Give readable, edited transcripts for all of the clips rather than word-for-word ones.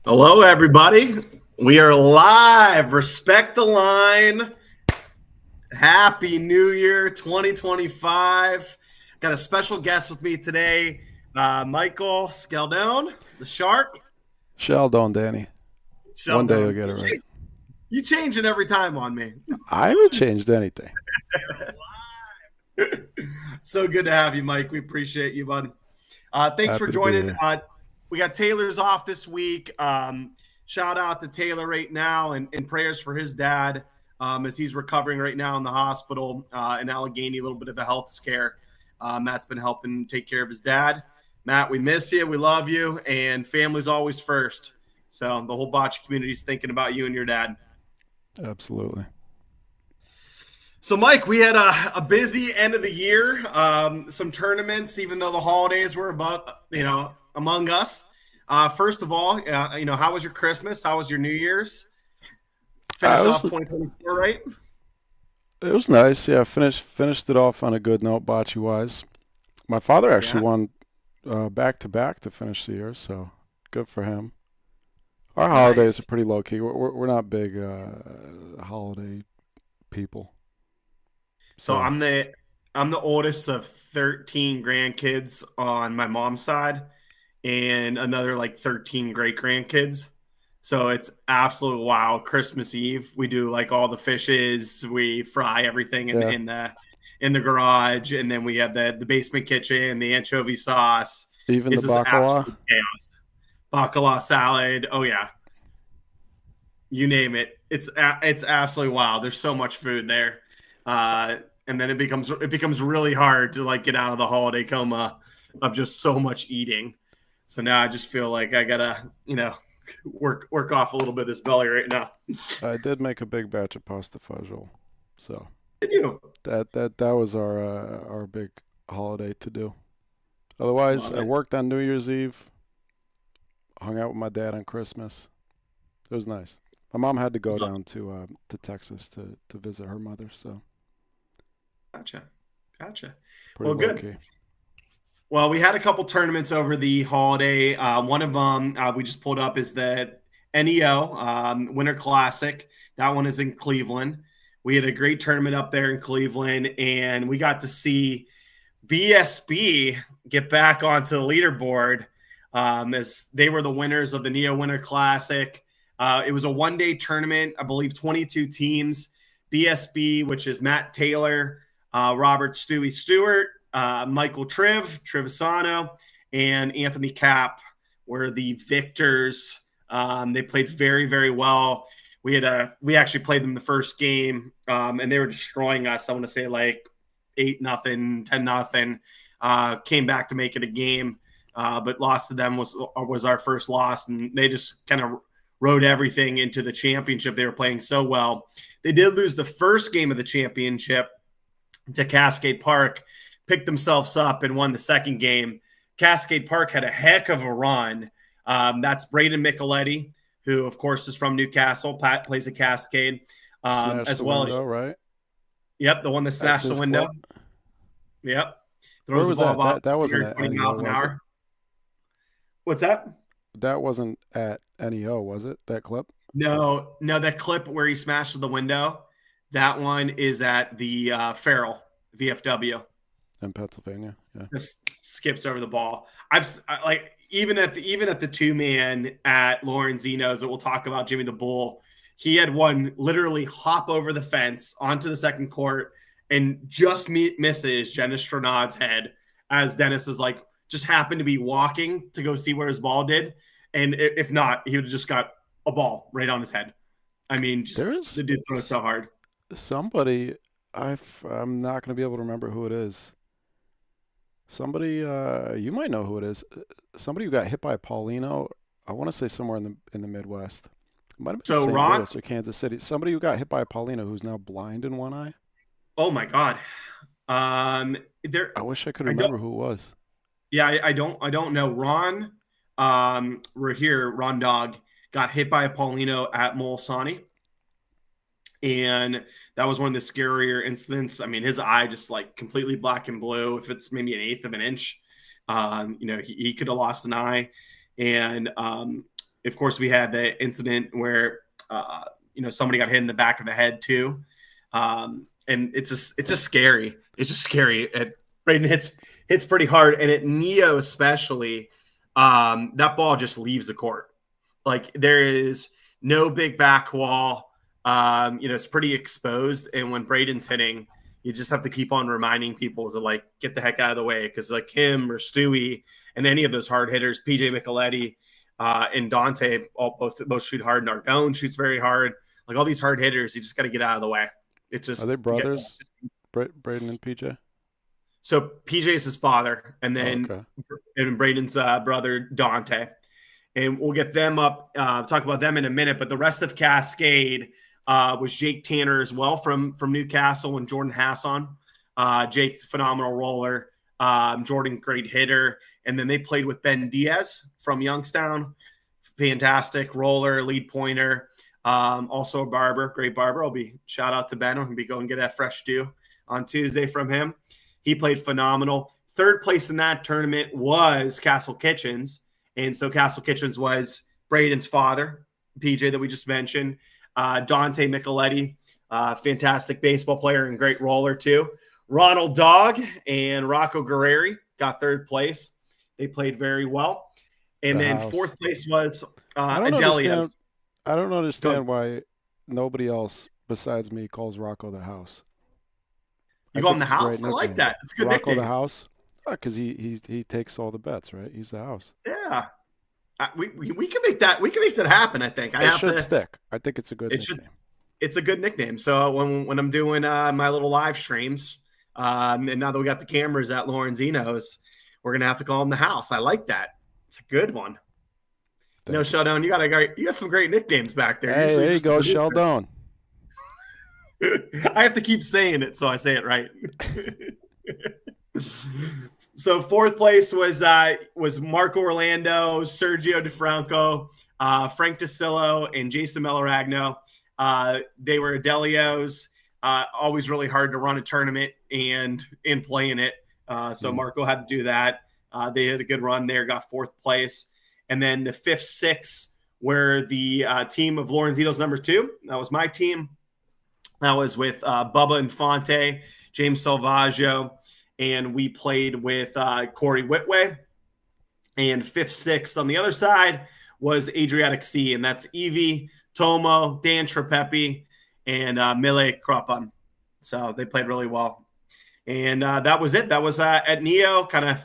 Hello, everybody. We are live. Respect the line. Happy New Year 2025. Got a special guest with me today, Michael Scialdone, the Shark. Scialdone, Danny. One day you'll Scialdone. get it right. You change it every time on me. I haven't changed anything. So good to have you, Mike. We appreciate you, bud. Thanks for Happy to be joining. here. We got Taylor's off this week. Shout out to Taylor right now and prayers for his dad as he's recovering right now in the hospital in Allegheny, a little bit of a health scare. Matt's been helping take care of his dad. Matt, we miss you. We love you. And family's always first. So the whole Bocce community is thinking about you and your dad. Absolutely. So, Mike, we had a busy end of the year. Some tournaments, even though the holidays were among us. First of all, how was your Christmas? How was your New Year's? Finish off 2024, right? It was nice. Yeah, finished it off on a good note, bocce wise. My father actually won back to back to finish the year, so good for him. Our holidays are pretty low key. We're not big holiday people. So I'm the oldest of 13 grandkids on my mom's side, and another like 13 great grandkids. So it's absolute wild. Christmas Eve, we do like all the fishes. We fry everything in the garage, and then we have the basement kitchen, the anchovy sauce. Even the bacala. Chaos. Bacala salad. Oh yeah, you name it. It's absolutely wild. There's so much food there, and then it becomes really hard to like get out of the holiday coma of just so much eating. So now I just feel like I gotta, work off a little bit of this belly right now. I did make a big batch of pasta fagioli, so Did you? that was our big holiday to do. Otherwise, I worked on New Year's Eve, hung out with my dad on Christmas. It was nice. My mom had to go down to Texas to visit her mother, so. Gotcha. Pretty good. Key. Well, we had a couple tournaments over the holiday. One of them we just pulled up is the NEO Winter Classic. That one is in Cleveland. We had a great tournament up there in Cleveland, and we got to see BSB get back onto the leaderboard as they were the winners of the NEO Winter Classic. It was a one-day tournament, I believe 22 teams. BSB, which is Matt Taylor, Robert Stewie Stewart, Michael Trevisano, and Anthony Cap were the victors. They played very, very well. We actually played them the first game, and they were destroying us. I want to say like 8-0, 10-0. Came back to make it a game, but lost to them was our first loss, and they just kind of rode everything into the championship. They were playing so well. They did lose the first game of the championship to Cascade Park, picked themselves up and won the second game. Cascade Park had a heck of a run. That's Braden Micheletti, who, of course, is from Newcastle. Pat plays at Cascade. As well window, as right? Yep, the one that smashed the window. Club. Yep. Throws the ball about that wasn't at 20 NEO, miles an hour. It? What's that? That wasn't at NEO, was it? That clip? No, that clip where he smashes the window, that one is at the Farrell VFW in Pennsylvania. Yeah, just skips over the ball. Even at the 2-man at Lorenzino's that we'll talk about, Jimmy the Bull. He had one literally hop over the fence onto the second court and just misses Dennis Stronad's head as Dennis is like just happened to be walking to go see where his ball did, and if not, he would have just got a ball right on his head. I mean, the dude threw it so hard. Somebody, I'm not going to be able to remember who it is. Somebody, you might know who it is. Somebody who got hit by a Paulino. I want to say somewhere in the Midwest. It might have been St. Louis or Kansas City. Somebody who got hit by a Paulino who's now blind in one eye. Oh my God! I wish I could remember who it was. Yeah, I don't know. Ron Dog got hit by a Paulino at Molisani. And that was one of the scarier incidents. I mean, his eye just like completely black and blue. If it's maybe 1/8 of an inch, he could have lost an eye. And of course, we had the incident where somebody got hit in the back of the head too, and it's just scary. It's just scary. Braden hits pretty hard, and at Neo especially, that ball just leaves the court. Like there is no big back wall. It's pretty exposed, and when Braden's hitting, you just have to keep on reminding people to like get the heck out of the way, because like him or Stewie and any of those hard hitters, PJ Micheletti and Dante, both shoot hard. Nardone shoots very hard. Like all these hard hitters, you just got to get out of the way. It's just Are they brothers, Braden and PJ? So PJ is his father, and then and Braden's brother Dante, and we'll get them up. Talk about them in a minute. But the rest of Cascade was Jake Tanner as well from Newcastle, and Jordan Hassan. Jake, phenomenal roller. Jordan, great hitter. And then they played with Ben Diaz from Youngstown. Fantastic roller, lead pointer. Also a barber, great barber. Shout out to Ben. I'll be going to get that fresh dew on Tuesday from him. He played phenomenal. Third place in that tournament was Castle Kitchens. And so Castle Kitchens was Braden's father, PJ, that we just mentioned. Dante Micheletti, fantastic baseball player and great roller too. Ronald Dog and Rocco Guerreri got third place. They played very well. And then fourth place was Adelios. I don't understand why nobody else besides me calls Rocco the House. You call him the House? I like that. It's a good Rocco nickname. the House? Because he takes all the bets, right? He's the house. Yeah. We can make that. We can make that happen. I think it should stick. I think it's a good nickname. It's a good nickname. So when I'm doing my little live streams, and now that we got the cameras at Lorenzino's, we're gonna have to call him the House. I like that. It's a good one. Scialdone, you got some great nicknames back there. Hey, there you go, Scialdone. I have to keep saying it so I say it right. So fourth place was Marco Orlando, Sergio DeFranco, Frank DeCillo, and Jason Meloragno. They were Adelios. Always really hard to run a tournament and play in it. So Marco had to do that. They had a good run there, got fourth place. And then the fifth, sixth were the team of Lorenzino's number 2. That was my team. That was with Bubba Infante, James Salvaggio, and we played with Corey Whitway. And fifth, sixth on the other side was Adriatic Sea, and that's Evie, Tomo, Dan Trepepi, and Mile Kropan. So they played really well. And that was it. That was at Neo, kind of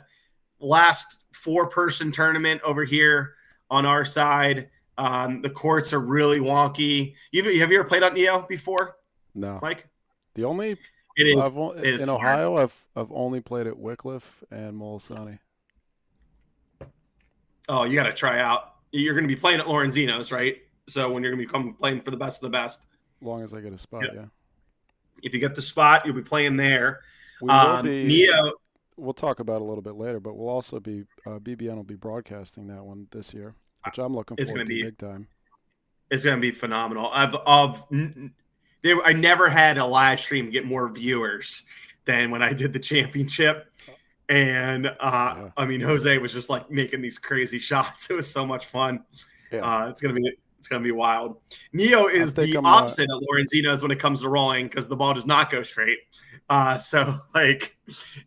last 4-person tournament over here on our side. The courts are really wonky. Have you ever played on Neo before? No, Mike. The only in Ohio, I've only played at Wycliffe and Molisani. Oh, you got to try out. You're going to be playing at Lorenzino's, right? So when you're going to be playing for the best of the best, as long as I get a spot, yeah. If you get the spot, you'll be playing there. We will be. Neo. We'll talk about it a little bit later, but we'll also be BBN will be broadcasting that one this year, which I'm looking forward to big time. It's going to be phenomenal. I never had a live stream get more viewers than when I did the championship. And I mean, Jose was just like making these crazy shots. It was so much fun. Yeah. It's gonna be wild. Neo is the opposite of Lorenzino's when it comes to rolling, because the ball does not go straight. So like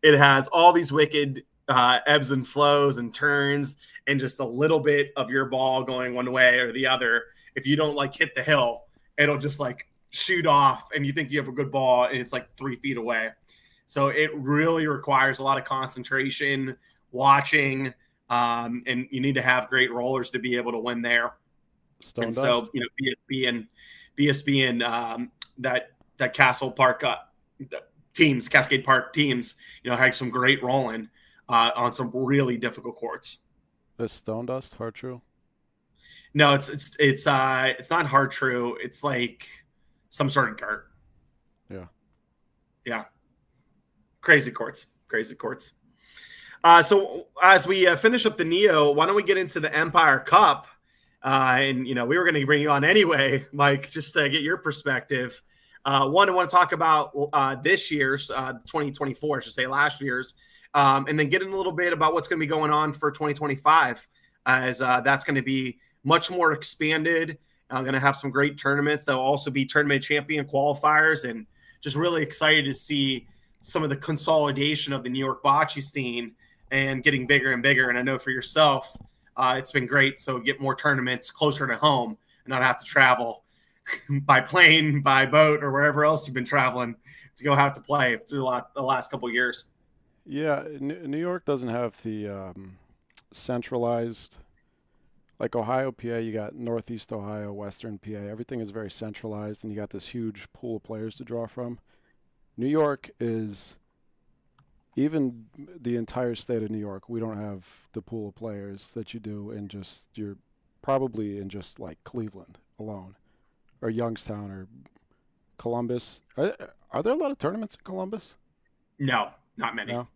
it has all these wicked ebbs and flows and turns, and just a little bit of your ball going one way or the other. If you don't like hit the hill, it'll just like shoot off, and you think you have a good ball, and it's like 3 feet away. So it really requires a lot of concentration, watching, and you need to have great rollers to be able to win there. Stone So BSB and that Castle Park teams, Cascade Park teams, had some great rolling on some really difficult courts. The Stone Dust hard true? No, it's not hard true. It's like some sort of dirt. Yeah. Crazy courts. So as we finish up the Neo, why don't we get into the Empire Cup? And we were going to bring you on anyway, Mike, just to get your perspective. One, I want to talk about this year's 2024, I should say last year's, and then get in a little bit about what's going to be going on for 2025, as that's going to be much more expanded. I'm going to have some great tournaments. There'll also be tournament champion qualifiers, and just really excited to see some of the consolidation of the New York bocce scene and getting bigger and bigger. And I know for yourself, it's been great. So get more tournaments closer to home and not have to travel by plane, by boat, or wherever else you've been traveling to go have to play through the last couple of years. Yeah, New York doesn't have the centralized, like Ohio, PA. You got Northeast Ohio, Western PA. Everything is very centralized, and you got this huge pool of players to draw from. New York is, even the entire state of New York, we don't have the pool of players that you do in just, you're probably in just like Cleveland alone, or Youngstown, or Columbus. Are there a lot of tournaments in Columbus? No, not many. No,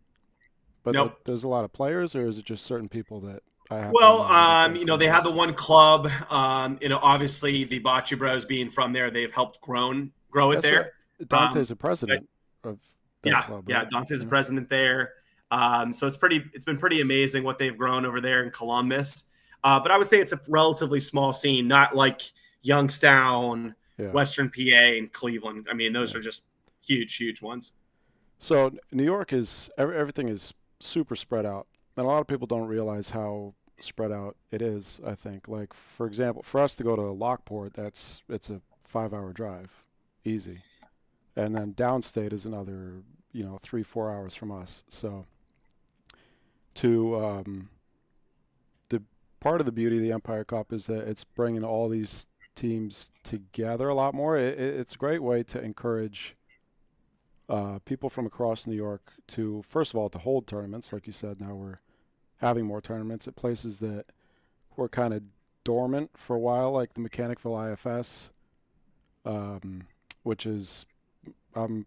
but Nope. there's a lot of players, or is it just certain people that I happen to Well, know that have been to they have the Columbus? one club. Obviously the Bocce Bros being from there, they've helped grow it That's right. there. Dante's a But president of that yeah, club, yeah, right? Dante's the Yeah. president there. So it's been pretty amazing what they've grown over there in Columbus. But I would say it's a relatively small scene, not like Youngstown, Yeah. Western PA, and Cleveland. I mean, those Yeah. are just huge, huge ones. So New York is everything is super spread out, and a lot of people don't realize how spread out it is. I think, like for example, for us to go to Lockport, it's a 5 hour drive, easy, and then downstate is another 3 4 hours from us. So to the part of the beauty of the Empire Cup is that it's bringing all these teams together a lot more. It's a great way to encourage people from across New York to, first of all, to hold tournaments. Like you said, now we're having more tournaments at places that were kind of dormant for a while, like the Mechanicville IFS, which is, um,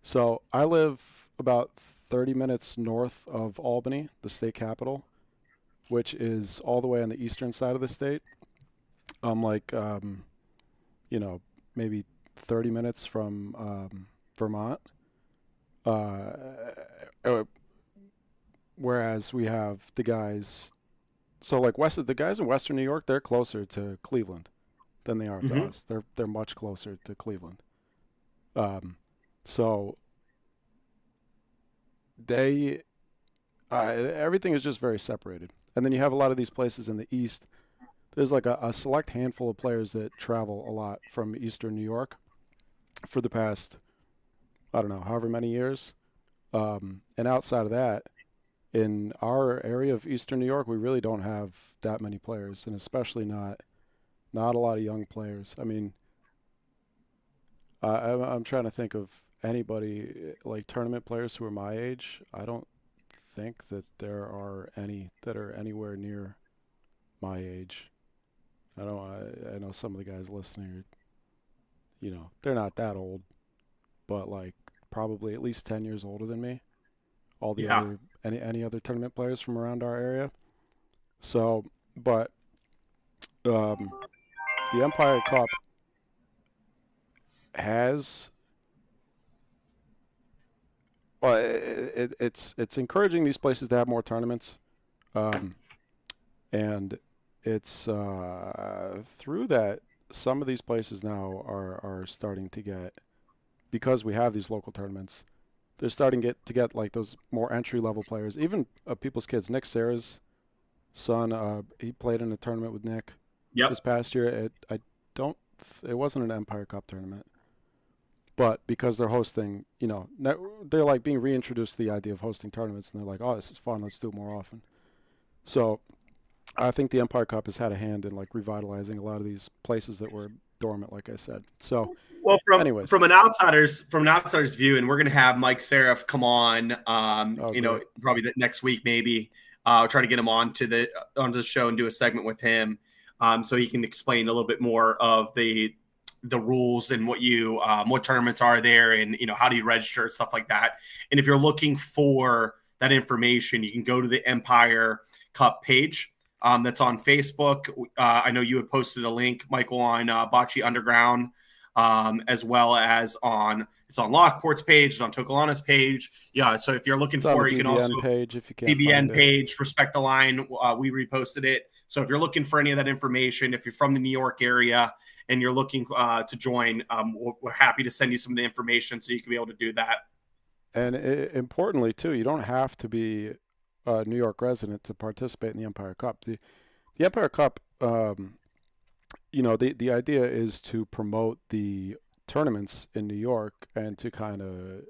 so I live about 30 minutes north of Albany, the state capital, which is all the way on the eastern side of the state. I'm like, you know, maybe 30 minutes from Vermont. Uh, uh, Whereas we have the guys, so like the guys in Western New York, they're closer to Cleveland than they are to Mm-hmm. us. They're much closer to Cleveland. Um, so they everything is just very separated. And then you have a lot of these places in the East. There's like a select handful of players that travel a lot from Eastern New York for the past, I don't know, however many years. And outside of that, in our area of Eastern New York, we really don't have that many players, and especially not a lot of young players. I mean, I'm trying to think of anybody like tournament players who are my age. I don't think that there are any that are anywhere near my age. I know some of the guys listening are, they're not that old, but like probably at least 10 years older than me. All the Yeah. other any other tournament players from around our area. So, but um, the Empire Cup has, well, it's encouraging these places to have more tournaments, um, and it's through that some of these places now are starting to get, because we have these local tournaments, they're starting to get like those more entry level players, even people's kids. Nick Serra's son, he played in a tournament with Nick Yep. this past year. It wasn't an Empire Cup tournament, but because they're hosting, they're like being reintroduced to the idea of hosting tournaments, and they're like, oh, this is fun, let's do it more often. So I think the Empire Cup has had a hand in like revitalizing a lot of these places that were dormant, like I said. So, Well, anyways, from an outsider's view, and we're going to have Mike Seraph come on, oh great, probably the next week, maybe. Try to get him onto the show and do a segment with him, so he can explain a little bit more of the rules and what tournaments are there, and how do you register, stuff like that. And if you're looking for that information, you can go to the Empire Cup page. That's on Facebook. I know you had posted a link, Michael, on Bocce Underground, as well as it's on Lockport's page, it's on Tokalana's page. Yeah, so if you're looking it's on the for it, you can also BBN page if you can't find PBN it. page, Respect the Line. We reposted it. So if you're looking for any of that information, if you're from the New York area and you're looking to join, we're happy to send you some of the information so you can be able to do that. And importantly, too, you don't have to be a New York resident to participate in the Empire Cup. The Empire Cup, the idea is to promote the tournaments in New York and to kind of,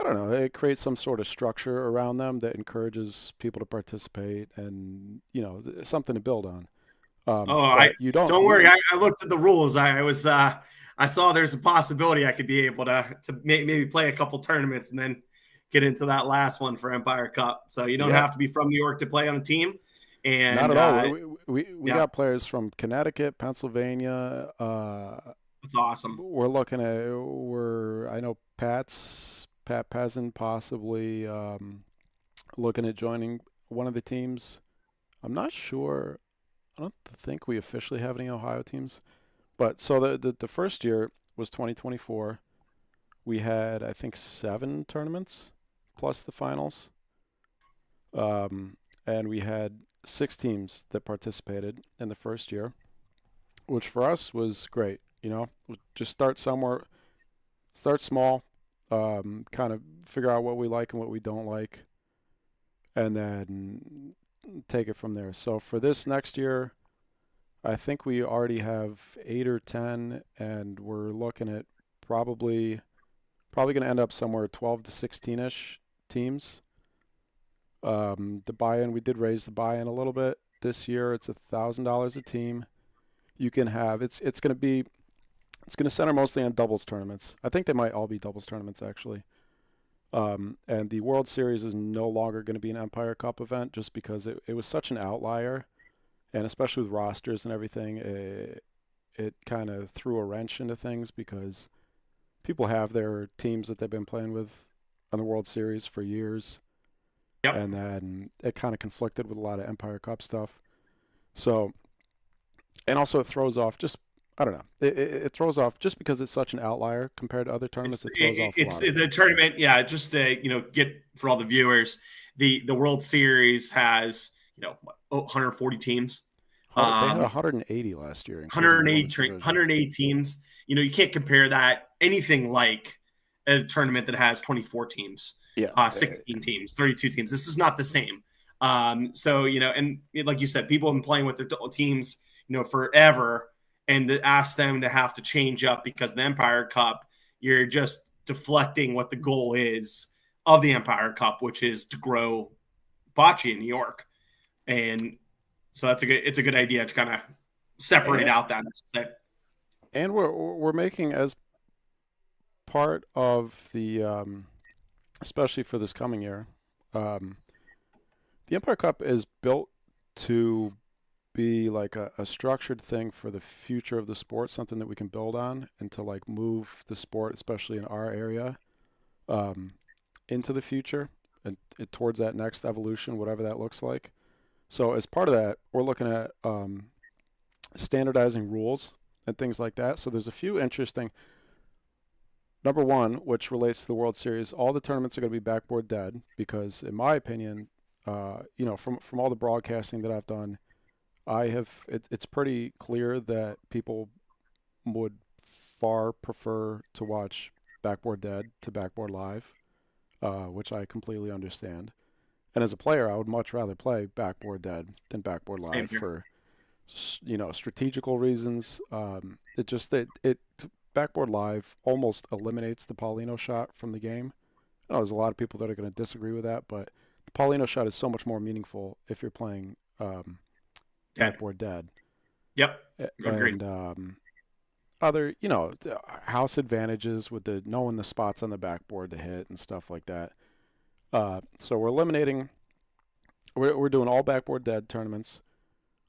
I don't know, it creates some sort of structure around them that encourages people to participate and, something to build on. Oh, I But you don't, don't worry. I looked at the rules. I saw there's a possibility I could be able to maybe play a couple tournaments and then get into that last one for Empire Cup. So you don't yeah, have to be from New York to play on a team. not And at all. We yeah, got players from Connecticut, Pennsylvania. that's awesome. We're looking at I know Pat Pezin possibly looking at joining one of the teams. I'm not sure. I don't think we officially have any Ohio teams. But so the first year was 2024. We had, I think, 7 tournaments plus the finals. And we had 6 teams that participated in the first year, which for us was great. Just start somewhere, start small, kind of figure out what we like and what we don't like, and then take it from there. So for this next year, I think we already have 8 or 10, and we're looking at probably going to end up somewhere 12 to 16-ish teams. The buy-in, we did raise the buy-in a little bit this year. It's $1,000 a team. You can have it's going to center mostly on doubles tournaments. I think they might all be doubles tournaments actually. And the World Series is no longer going to be an Empire Cup event just because it was such an outlier, and especially with rosters and everything, it kind of threw a wrench into things because people have their teams that they've been playing with on the World Series for years. Yep. And then it kind of conflicted with a lot of Empire Cup stuff. So, and also it throws off just, I don't know, it throws off just because it's such an outlier compared to other tournaments. It throws off a lot of It's a tournament. Yeah, just to get for all the viewers, the World Series has 140 teams. They had 180 last year, including the 108 women's division. 108 teams. You can't compare that anything like a tournament that has 24 teams, Yeah. 16 teams, 32 teams. This is not the same. So and like you said, people have been playing with their teams, forever, and to ask them to have to change up because of the Empire Cup, you're just deflecting what the goal is of the Empire Cup, which is to grow bocce in New York. And so it's a good idea to kind of separate And, out that. and we're making as part of the especially for this coming year, the Empire Cup is built to be like a structured thing for the future of the sport, something that we can build on and to like move the sport, especially in our area, into the future and towards that next evolution, whatever that looks like. So as part of that, we're looking at standardizing rules and things like that. So there's a few interesting. Number one, which relates to the World Series, all the tournaments are going to be backboard dead because, in my opinion, from all the broadcasting that I've done, it's pretty clear that people would far prefer to watch backboard dead to backboard live, which I completely understand. And as a player, I would much rather play backboard dead than backboard live for strategical reasons. It backboard live almost eliminates the Paulino shot from the game. I know there's a lot of people that are going to disagree with that, but the Paulino shot is so much more meaningful if you're playing backboard dead. Yep. Agreed. And other, house advantages with the knowing the spots on the backboard to hit and stuff like that. So we're eliminating. We're doing all backboard dead tournaments.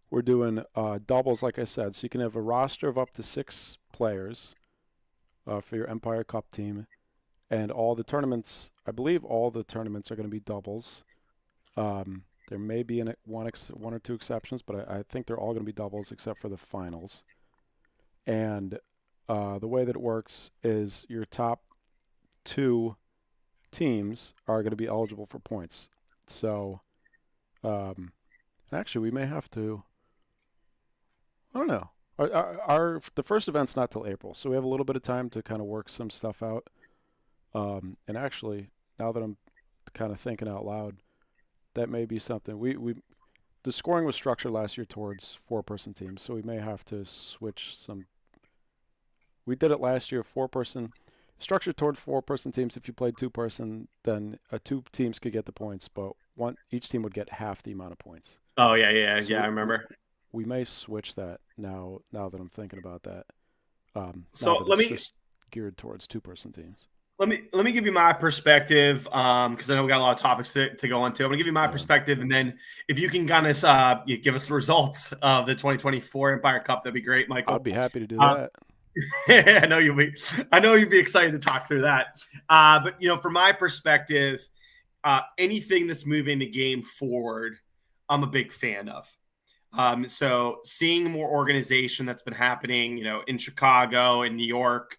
We're doing doubles, like I said, so you can have a roster of up to 6 players for your Empire Cup team, and all the tournaments. I believe all the tournaments are going to be doubles. There may be one or two exceptions, but I think they're all going to be doubles except for the finals. And the way that it works is your top 2 teams are going to be eligible for points. So And actually, we may have to. I don't know. The first event's not till April, so we have a little bit of time to kind of work some stuff out. And actually, now that I'm kind of thinking out loud, that may be something. We the scoring was structured last year towards four-person teams, so we may have to switch some. We did it last year, four-person, structured toward four-person teams. If you played two-person, then two teams could get the points, but each team would get half the amount of points. Oh yeah, yeah, So yeah. I remember. we may switch that now. Now that I'm thinking about that, now So that it's just geared towards two-person teams. let me give you my perspective, because I know we got a lot of topics to go on to. I'm gonna give you my Yeah, perspective, and then if you can kind of you give us the results of the 2024 Empire Cup, that'd be great, I'd Michael. be happy to do Um, that. I know you'll be excited to talk through that. But from my perspective, anything that's moving the game forward, I'm a big fan of. So seeing more organization that's been happening, in Chicago and New York,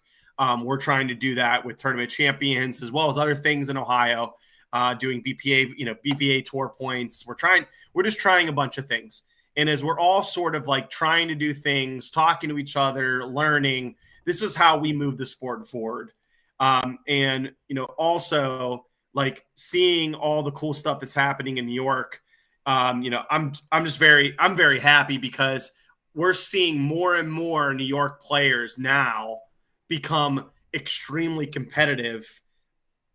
we're trying to do that with tournament champions as well as other things in Ohio, doing BPA, BPA tour points. We're just trying a bunch of things. And as we're all sort of like trying to do things, talking to each other, learning, this is how we move the sport forward. And also like seeing all the cool stuff that's happening in New York. I'm very happy because we're seeing more and more New York players now become extremely competitive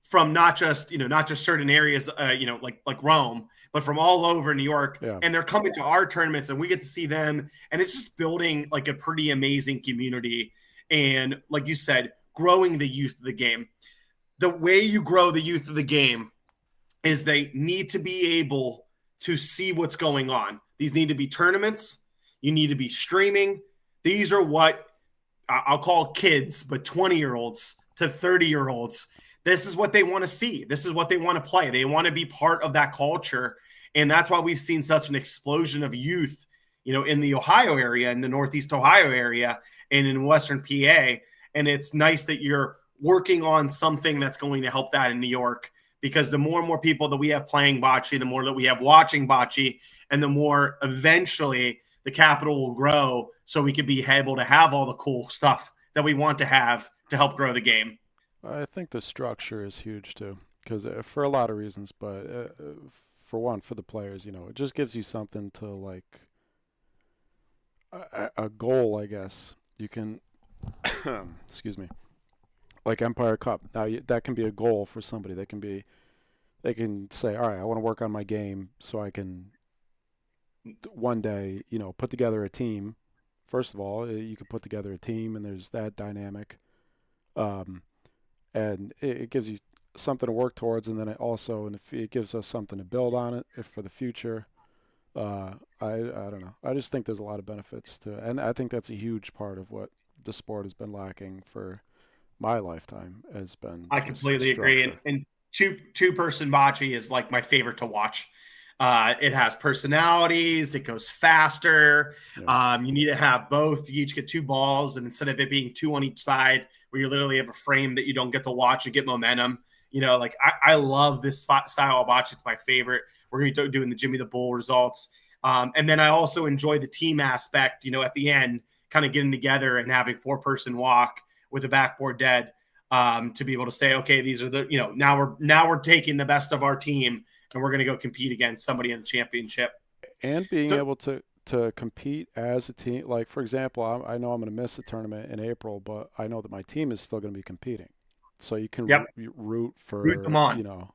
from not just certain areas, like Rome, but from all over New York, Yeah, and they're coming to our tournaments, and we get to see them, and it's just building like a pretty amazing community, and like you said, growing the youth of the game. The way you grow the youth of the game is they need to be able to see what's going on. These need to be tournaments. You need to be streaming. These are what I'll call kids, but 20-year-olds to 30-year-olds. This is what they want to see. This is what they want to play. They want to be part of that culture. And that's why we've seen such an explosion of youth, in the Ohio area, in the Northeast Ohio area, and in Western PA. And it's nice that you're working on something that's going to help that in New York, because the more and more people that we have playing bocce, the more that we have watching bocce, and the more eventually the capital will grow, so we could be able to have all the cool stuff that we want to have to help grow the game. I think the structure is huge too, because for a lot of reasons, but for one, for the players, it just gives you something to like a goal, I guess. You can, excuse me, like Empire Cup. Now that can be a goal for somebody. They can say, all right, I want to work on my game so I can one day, put together a team. First of all, you can put together a team, and there's that dynamic, um, and it gives you something to work towards, and then it gives us something to build on it if for the future. I don't know. I just think there's a lot of benefits to it, and I think that's a huge part of what the sport has been lacking for my lifetime has been I just completely agree. And, structure. and two-person bocce is like my favorite to watch. It has personalities. It goes faster. Yeah. You need to have both. You each get two balls, and instead of it being two on each side, where you literally have a frame that you don't get to watch and get momentum. Like I love this style of bocce. It's my favorite. We're going to be doing the Jimmy the Bull results. And then I also enjoy the team aspect, at the end, kind of getting together and having four-person walk with a backboard dead, to be able to say, okay, these are now we're taking the best of our team and we're going to go compete against somebody in the championship. And being So, able to compete as a team. Like for example, I know I'm going to miss a tournament in April, but I know that my team is still going to be competing. So you can yep, root root them for, on.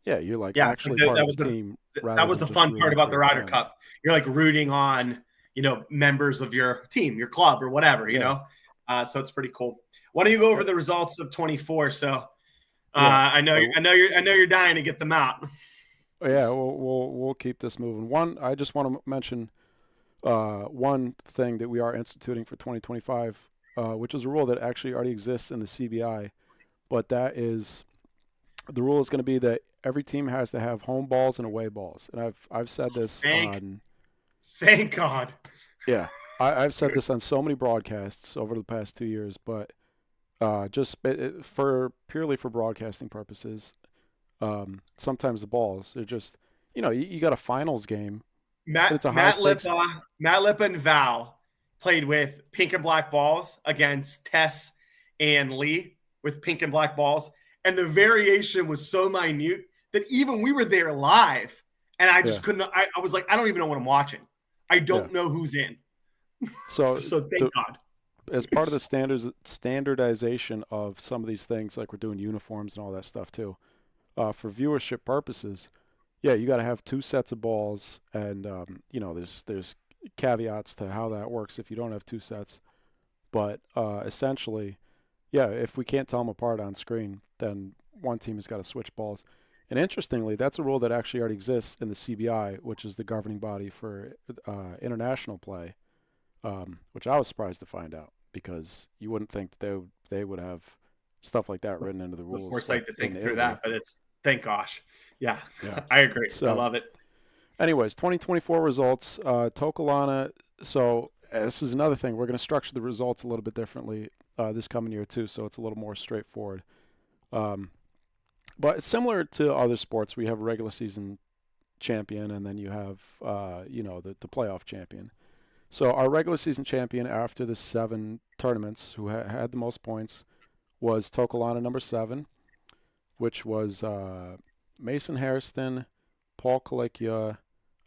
yeah, you're like Yeah, actually part of the team that rather was than the just fun part rooting about for the your Ryder friends. Cup. You're like rooting on, members of your team, your club, or whatever. Yeah, So it's pretty cool. Why don't you go over the results of 24? So yeah, I know you're dying to get them out. yeah. We'll keep this moving. I just want to mention one thing that we are instituting for 2025, which is a rule that actually already exists in the CBI, but the rule is going to be that every team has to have home balls and away balls. And I've said this Thank on thank God. yeah, I've said this on so many broadcasts over the past 2 years, but just for purely for broadcasting purposes, sometimes the balls are just you got a finals game. And Matt it's a high Matt stakes. Lippa, Matt Lippa and Val played with pink and black balls against Tess and Lee with pink and black balls, and the variation was so minute that even we were there live, and I Yeah, just couldn't. I was like, I don't even know what I'm watching. I yeah. don't know who's in. So So thank the God. as part of the standardization of some of these things, like we're doing uniforms and all that stuff too, for viewership purposes, yeah, you got to have two sets of balls, and there's caveats to how that works if you don't have two sets. But essentially, yeah, if we can't tell them apart on screen, then one team has got to switch balls. And interestingly, that's a rule that actually already exists in the CBI, which is the governing body for international play, which I was surprised to find out because you wouldn't think that they would have stuff like that written into the The rules, like foresight to in think through Italy. that, but it's thank gosh. Yeah, Yeah. I agree. I So, love it. anyways, 2024 results. Tokalana. So this is another thing. We're going to structure the results a little bit differently this coming year too, so it's a little more straightforward. Um, but it's similar to other sports. We have a regular season champion, and then you have the playoff champion. So our regular season champion after the 7 tournaments, who had the most points, was Tokalana number 7, which was Mason Hairston, Paul Kalickia.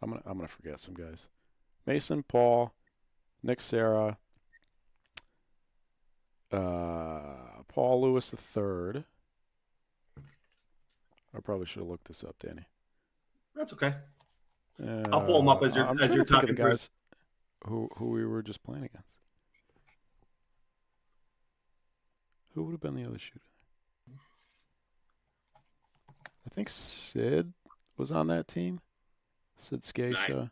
I'm gonna forget some guys. Mason, Paul, Nick Serra, Paul Lewis III. I probably should have looked this up, Danny. That's okay. I'll pull them up I'm as trying you're to think of the talking through. guys who we were just playing against. Who would have been the other shooter? I think Sid was on that team. Sid Nice. Scatia.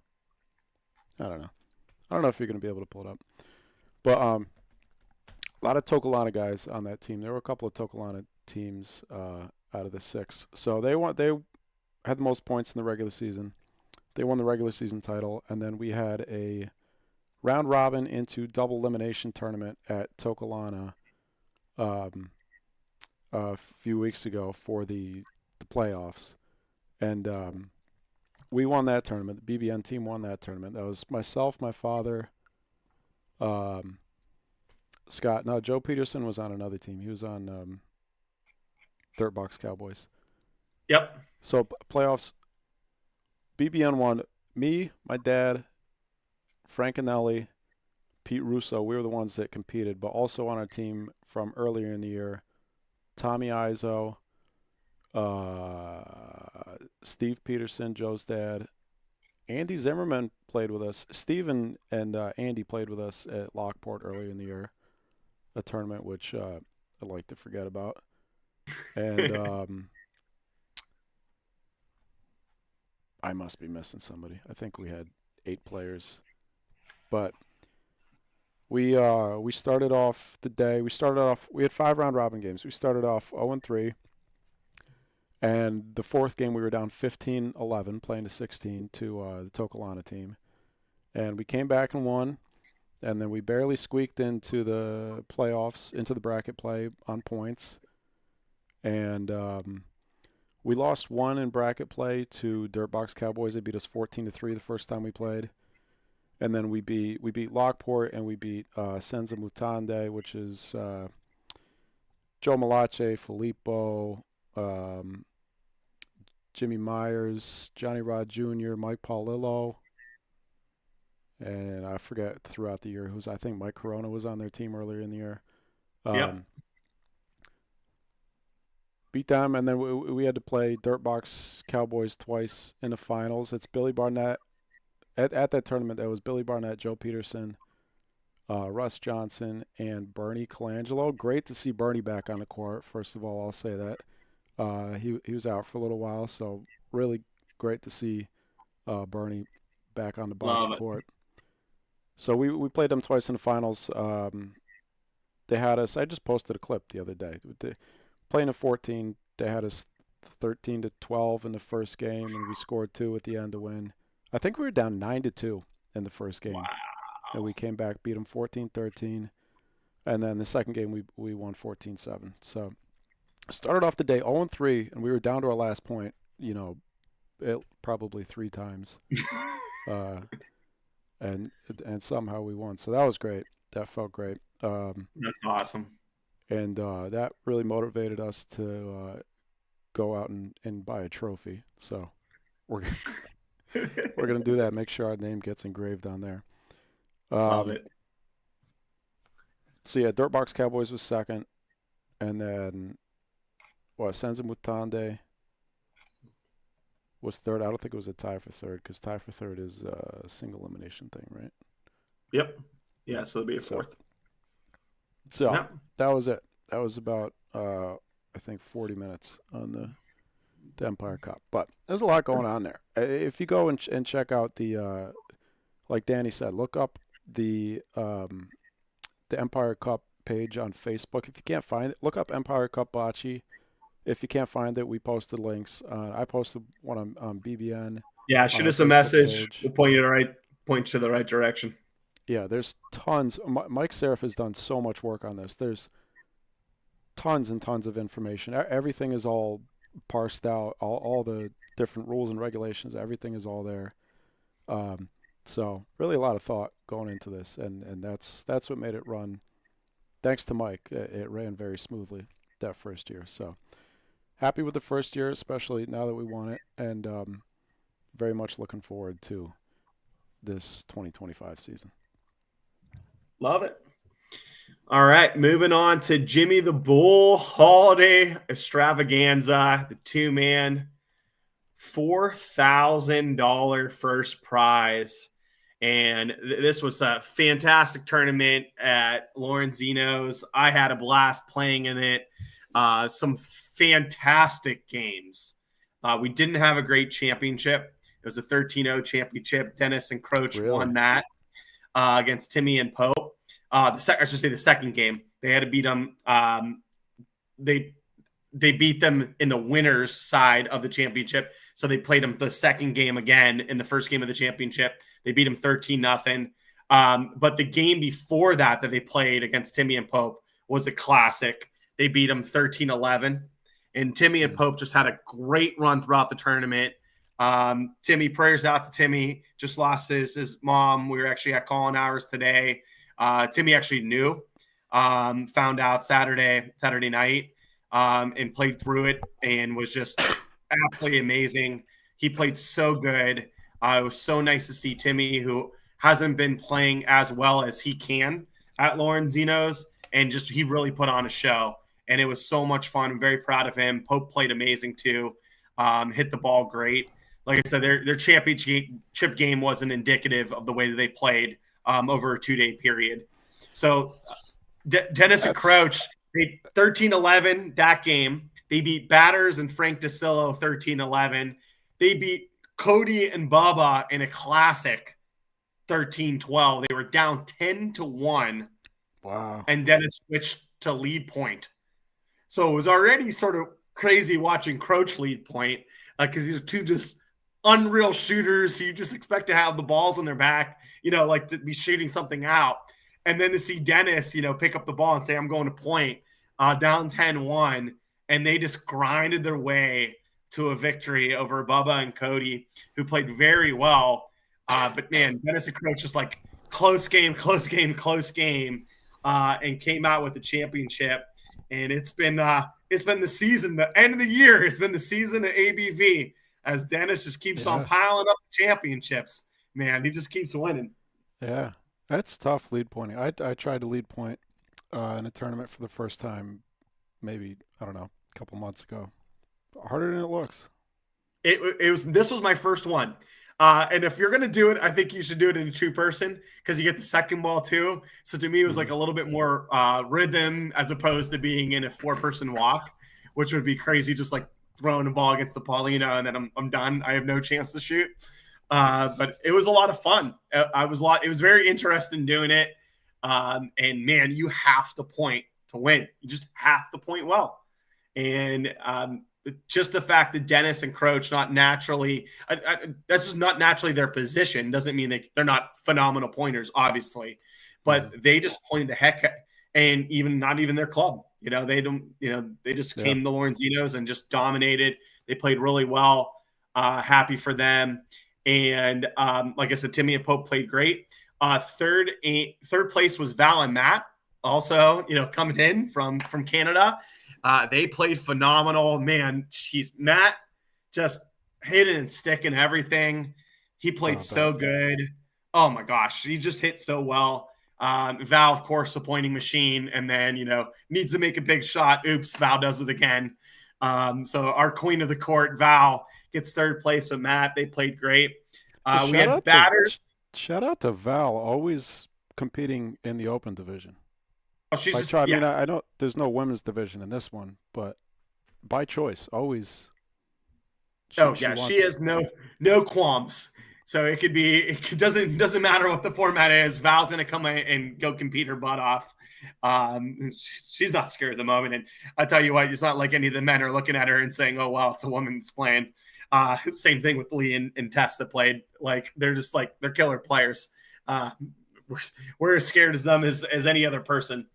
I don't know. I don't know if you're going to be able to pull it up. But a lot of Tokalana guys on that team. There were a couple of Tokalana teams out of the 6. So they had the most points in the regular season. They won the regular season title, and then we had a round robin into double elimination tournament at Tokalana a few weeks ago for the playoffs, and we won that tournament. The BBN team won that tournament. That was myself, my father, Scott. No, Joe Peterson was on another team. He was on Dirt Box Cowboys. Yep. So playoffs, BBN won. Me, my dad, Frank Anelli, Pete Russo. We were the ones that competed, but also on our team from earlier in the year, Tommy Izzo, Steve Peterson, Joe's dad, Andy Zimmerman played with us. Steven and Andy played with us at Lockport earlier in the year, a tournament which I like to forget about. And I must be missing somebody. I think we had 8 players, but we started off the day. We had 5 round robin games. We started off 0-3. And the 4th game, we were down 15-11, playing to 16 to the Tokalana team. And we came back and won. And then we barely squeaked into the playoffs, into the bracket play on points. And we lost 1 in bracket play to Dirtbox Cowboys. They beat us 14-3 the first time we played. And then we beat Lockport, and we beat Senza Mutande, which is Joe Malache, Filippo, Jimmy Myers, Johnny Rod Jr., Mike Paulillo, and I forget throughout the year I think Mike Corona was on their team earlier in the year. Yep. Beat them, and then we had to play Dirtbox Cowboys twice in the finals. It's Billy Barnett. At that tournament, that was Billy Barnett, Joe Peterson, Russ Johnson, and Bernie Colangelo. Great to see Bernie back on the court, first of all, I'll say that. He was out for a little while, so really great to see Bernie back on the bocce Love it. court. So we played them twice in the finals. They had us. I just posted a clip the other day. Playing at 14, they had us 13-12 in the first game, and we scored 2 at the end to win. I think we were down 9-2 in the first game, Wow. and we came back, beat them 14-13, and then the second game we won 14-7. So started off the day 0-3, and we were down to our last point, probably 3 times, uh, and somehow we won. So that was great. That felt great. That's awesome. And that really motivated us to go out and buy a trophy. So we're we're gonna do that. Make sure our name gets engraved on there. Love Um, it. so yeah, Dirtbox Cowboys was second, and then Senza Mutande was third. I don't think it was a tie for third because tie for third is a single elimination thing, right? Yep. Yeah, so it'll be a So fourth. so Yep. that was it. That was about I think 40 minutes on the Empire Cup. But there's a lot going on there. If you go and check out the like Danny said, look up the Empire Cup page on Facebook. If you can't find it, look up Empire Cup Bocce. If you can't find it, we posted links. I posted one on BBN Yeah, on shoot our us a Facebook message. page. We'll point you the right direction. Yeah, there's tons. Mike Seraph has done so much work on this. There's tons and tons of information. Everything is all parsed out. All the different rules and regulations. Everything is all there. Um, so really a lot of thought going into this, and that's what made it run. Thanks to Mike, it ran very smoothly that first year. So happy with the first year, especially now that we won it, and very much looking forward to this 2025 season. Love it. All right, moving on to Jimmy the Bull Holiday Extravaganza, the 2-man, $4,000 first prize. And this was a fantastic tournament at Lorenzino's. I had a blast playing in it. Some fantastic games. We didn't have a great championship. It was a 13-0 championship. Dennis and Croach won that against Timmy and Pope. I should say the second game. They had to beat them. They beat them in the winners side of the championship. So they played them the second game again in the first game of the championship. They beat them 13-0. But the game before that they played against Timmy and Pope was a classic. They beat them 13-11. And Timmy and Pope just had a great run throughout the tournament. Timmy, prayers out to Timmy. Just lost his mom. We were actually at calling hours today. Timmy actually knew, found out Saturday night, and played through it and was just absolutely amazing. He played so good. It was so nice to see Timmy, who hasn't been playing as well as he can at Lorenzino's, and just he really put on a show. And it was so much fun. I'm very proud of him. Pope played amazing too. Hit the ball great. Like I said, their championship game wasn't indicative of the way that they played over a 2-day period. So Dennis and Crouch, they 13-11 that game. They beat Batters and Frank DeSillo 13-11. They beat Cody and Bubba in a classic 13-12. They were down 10-1. Wow. And Dennis switched to lead point. So it was already sort of crazy watching Crouch lead point because these are two just unreal shooters who you just expect to have the balls on their back, like to be shooting something out. And then to see Dennis, pick up the ball and say, I'm going to point down 10-1. And they just grinded their way to a victory over Bubba and Cody, who played very well. But man, Dennis and Crouch just like close game, and came out with the championship. And it's been the season, the end of the year. It's been the season of ABV as Dennis just keeps on piling up the championships. Man, he just keeps winning. Yeah, that's tough lead pointing. I tried to lead point in a tournament for the first time, maybe, I don't know, a couple months ago. Harder than it looks. This was my first one. And if you're going to do it, I think you should do it in a two-person because you get the second ball too. So to me, it was like a little bit more rhythm as opposed to being in a four-person walk, which would be crazy, just like throwing a ball against the Paulino and then I'm done. I have no chance to shoot. But it was a lot of fun. It was very interesting doing it. And man, you have to point to win. You just have to point well. And just the fact that Dennis and Crouch not naturally that's just not naturally their position doesn't mean they're not phenomenal pointers, obviously, but they just pointed the heck and not even their club, they just came to Lorenzino's and just dominated. They played really well. Happy for them. And like I said, Timmy and Pope played great. Third place was Val and Matt, also coming in from Canada. They played phenomenal. Man, Matt just hitting and sticking everything. He played so good. Oh my gosh, he just hit so well. Val, of course, a pointing machine, and then needs to make a big shot. Oops, Val does it again. So our queen of the court, Val, gets third place with Matt. They played great. We had batters. Shout out to Val, always competing in the open division. Oh, she's just, I mean, I know there's no women's division in this one, but by choice, always. She has no qualms. So it doesn't matter what the format is. Val's going to come in and go compete her butt off. She's not scared at the moment. And I tell you what, it's not like any of the men are looking at her and saying, "Oh well, it's a woman that's playing." Same thing with Lee and Tess that played. Like they're just like they're killer players. We're as scared as them as any other person.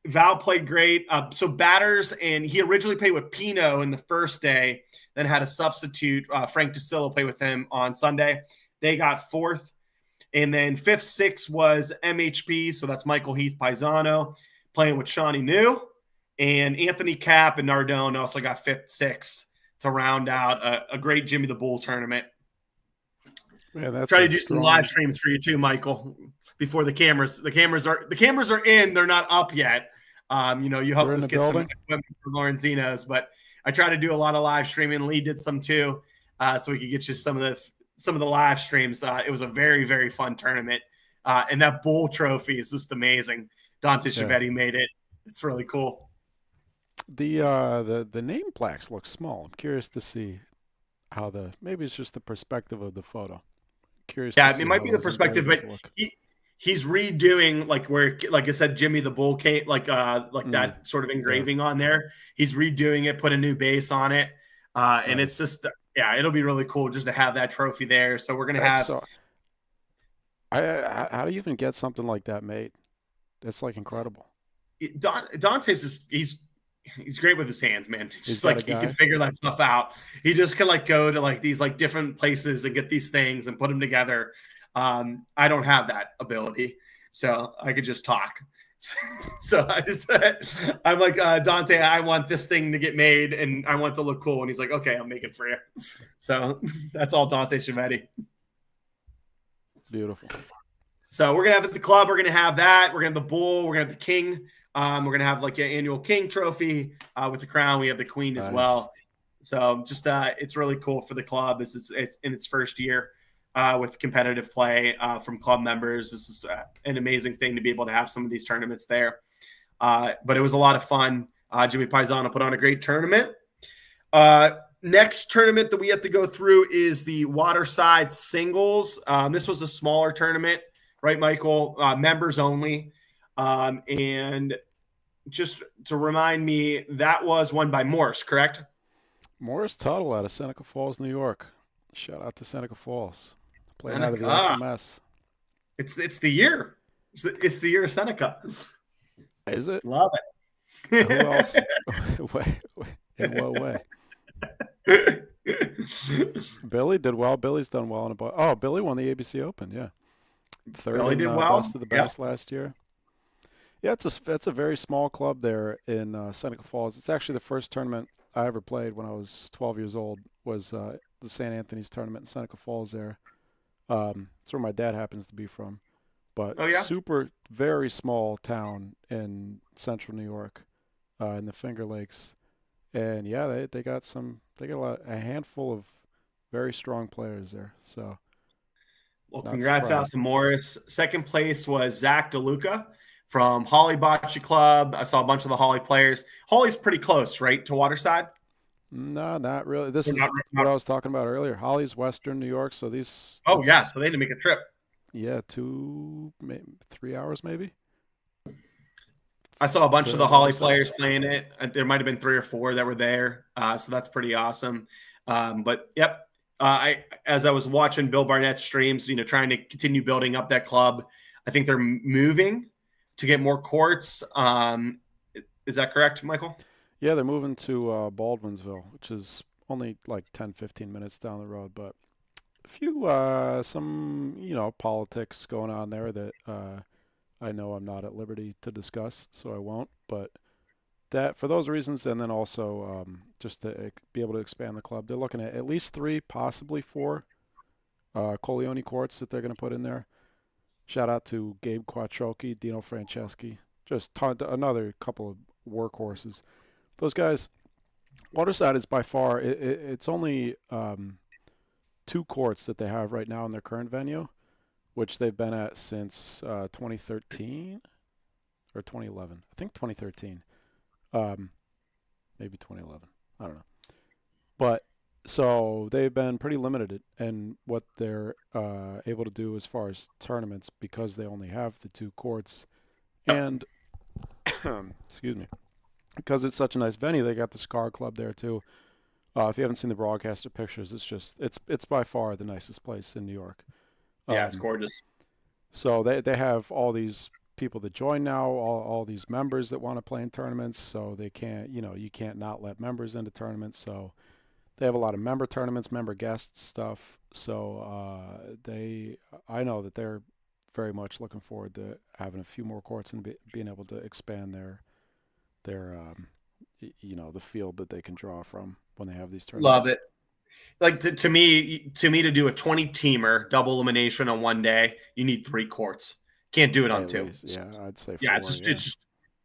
Val played great. So batters, and he originally played with Pino in the first day, then had a substitute, Frank DeSillo, play with him on Sunday. They got fourth. And then fifth, sixth was MHP. So that's Michael Heath Paisano playing with Shawnee New. And Anthony Cap and Nardone also got fifth, sixth to round out a great Jimmy the Bull tournament. Man, try to do some live streams for you too, Michael, before the cameras are in, they're not up yet. You hope this gets some equipment for Lorenzino's, but I try to do a lot of live streaming. Lee did some too, so we could get you some of the live streams. It was a very, very fun tournament, and that Bull trophy is just amazing. Dante Chiavetti made it. It's really cool. The name plaques look small. I'm curious to see how maybe it's just the perspective of the photo. Curious. Yeah, it might be the perspective, but he's redoing like I said, Jimmy the Bull came that sort of engraving on there. He's redoing it, put a new base on it, and it's just it'll be really cool just to have that trophy there. So we're gonna have. So, how do you even get something like that made? That's like incredible. Dante's he's great with his hands, man. Just like he can figure that stuff out. He just can go to these different places and get these things and put them together. I don't have that ability, so I could just talk. So I'm like, Dante, I want this thing to get made and I want it to look cool. And he's like, okay, I'll make it for you. So that's all Dante Chiavetti. Beautiful. So we're going to have at the club, we're going to have that. We're going to have the Bull. We're going to have the King. We're going to have an annual King trophy with the crown. We have the Queen as well. So just it's really cool for the club. It's in its first year with competitive play from club members. This is an amazing thing to be able to have some of these tournaments there. But it was a lot of fun. Jimmy Paisano put on a great tournament. Next tournament that we have to go through is the Waterside Singles. This was a smaller tournament, right, Michael? Members only. And just to remind me, that was won by Morris, correct? Morris Tuttle out of Seneca Falls, New York. Shout out to Seneca Falls. Playing out of the SMS. It's the year. It's the year of Seneca. Is it? Love it. Who else? In what way? Billy did well. Billy's done well. Billy won the ABC Open, yeah. Third Billy did well. Best of the best last year. Yeah, it's a very small club there in Seneca Falls. It's actually the first tournament I ever played when I was 12 years old. Was the St. Anthony's tournament in Seneca Falls there. It's where my dad happens to be from. But super, very small town in central New York, in the Finger Lakes. And yeah, they got a handful of very strong players there. So, well, congrats out to Morris. Second place was Zach DeLuca from Holly Bocce Club. I saw a bunch of the Holly players. Holly's pretty close, right, to Waterside? No, not really. This is what I was talking about earlier. Holly's Western New York, so these. Oh yeah, so they had to make a trip. Yeah, 3 hours maybe. I saw a bunch of the Holly players playing it. There might have been 3 or 4 that were there, so that's pretty awesome. But yep, as I was watching Bill Barnett's streams, trying to continue building up that club. I think they're moving to get more courts. Is that correct, Michael? Yeah, they're moving to Baldwinsville, which is only like 10, 15 minutes down the road, but a few some politics going on there that I know I'm not at liberty to discuss, so I won't. But that for those reasons, and then also just to be able to expand the club, they're looking at least three, possibly four Coleone courts that they're going to put in there. Shout out to Gabe Quattrochi, Dino Franceschi, just another couple of workhorses. Those guys, Waterside is by far it's only two courts that they have right now in their current venue, which they've been at since 2013 or 2011. I think 2013. Maybe 2011. I don't know. But so they've been pretty limited in what they're able to do as far as tournaments because they only have the two courts. Yep. And excuse me, because it's such a nice venue, they got the Scar Club there too. If you haven't seen the broadcaster pictures, it's by far the nicest place in New York. Yeah, it's gorgeous. So they have all these people that join now, all these members that want to play in tournaments. So they can't, you can't not let members into tournaments. So they have a lot of member tournaments, member guest stuff. So I know that they're very much looking forward to having a few more courts and being able to expand their the field that they can draw from when they have these tournaments. Love it. Like to me to do a 20-teamer double elimination on one day, you need 3 courts. Can't do it on 2. Yeah, I'd say 4. Yeah,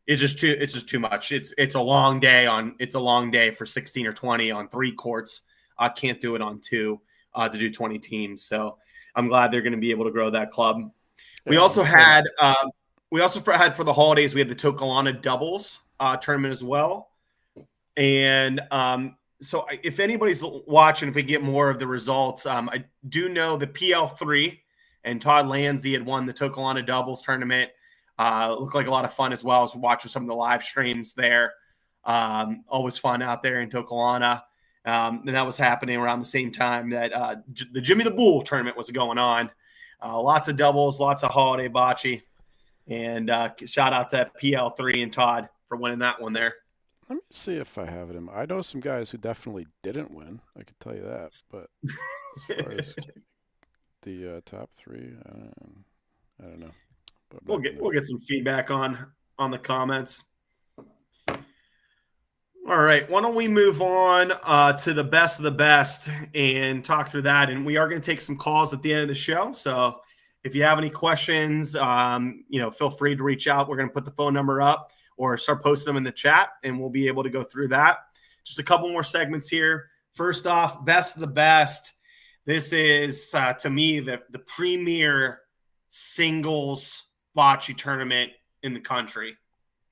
it's just too much. It's a long day for 16 or 20 on 3 courts. I can't do it on 2 to do 20 teams. So I'm glad they're going to be able to grow that club. Yeah, we also had for the holidays, we had the Tokalana doubles tournament as well. And so if anybody's watching, if we get more of the results, I do know the PL3 and Todd Landsey had won the Tokalana doubles tournament. Looked like a lot of fun as well. I was watching some of the live streams there. Always fun out there in Tokalana. And that was happening around the same time that the Jimmy the Bull tournament was going on. Lots of doubles, lots of holiday bocce. And shout out to PL3 and Todd for winning that one there. Let me see if I have it in. I know some guys who definitely didn't win. I can tell you that. But as far as the top 3, I don't know. But we'll get some feedback on the comments. All right, why don't we move on to the best of the best and talk through that? And we are going to take some calls at the end of the show. So if you have any questions, feel free to reach out. We're going to put the phone number up or start posting them in the chat, and we'll be able to go through that. Just a couple more segments here. First off, best of the best. This is, to me, the premier singles bocce tournament in the country,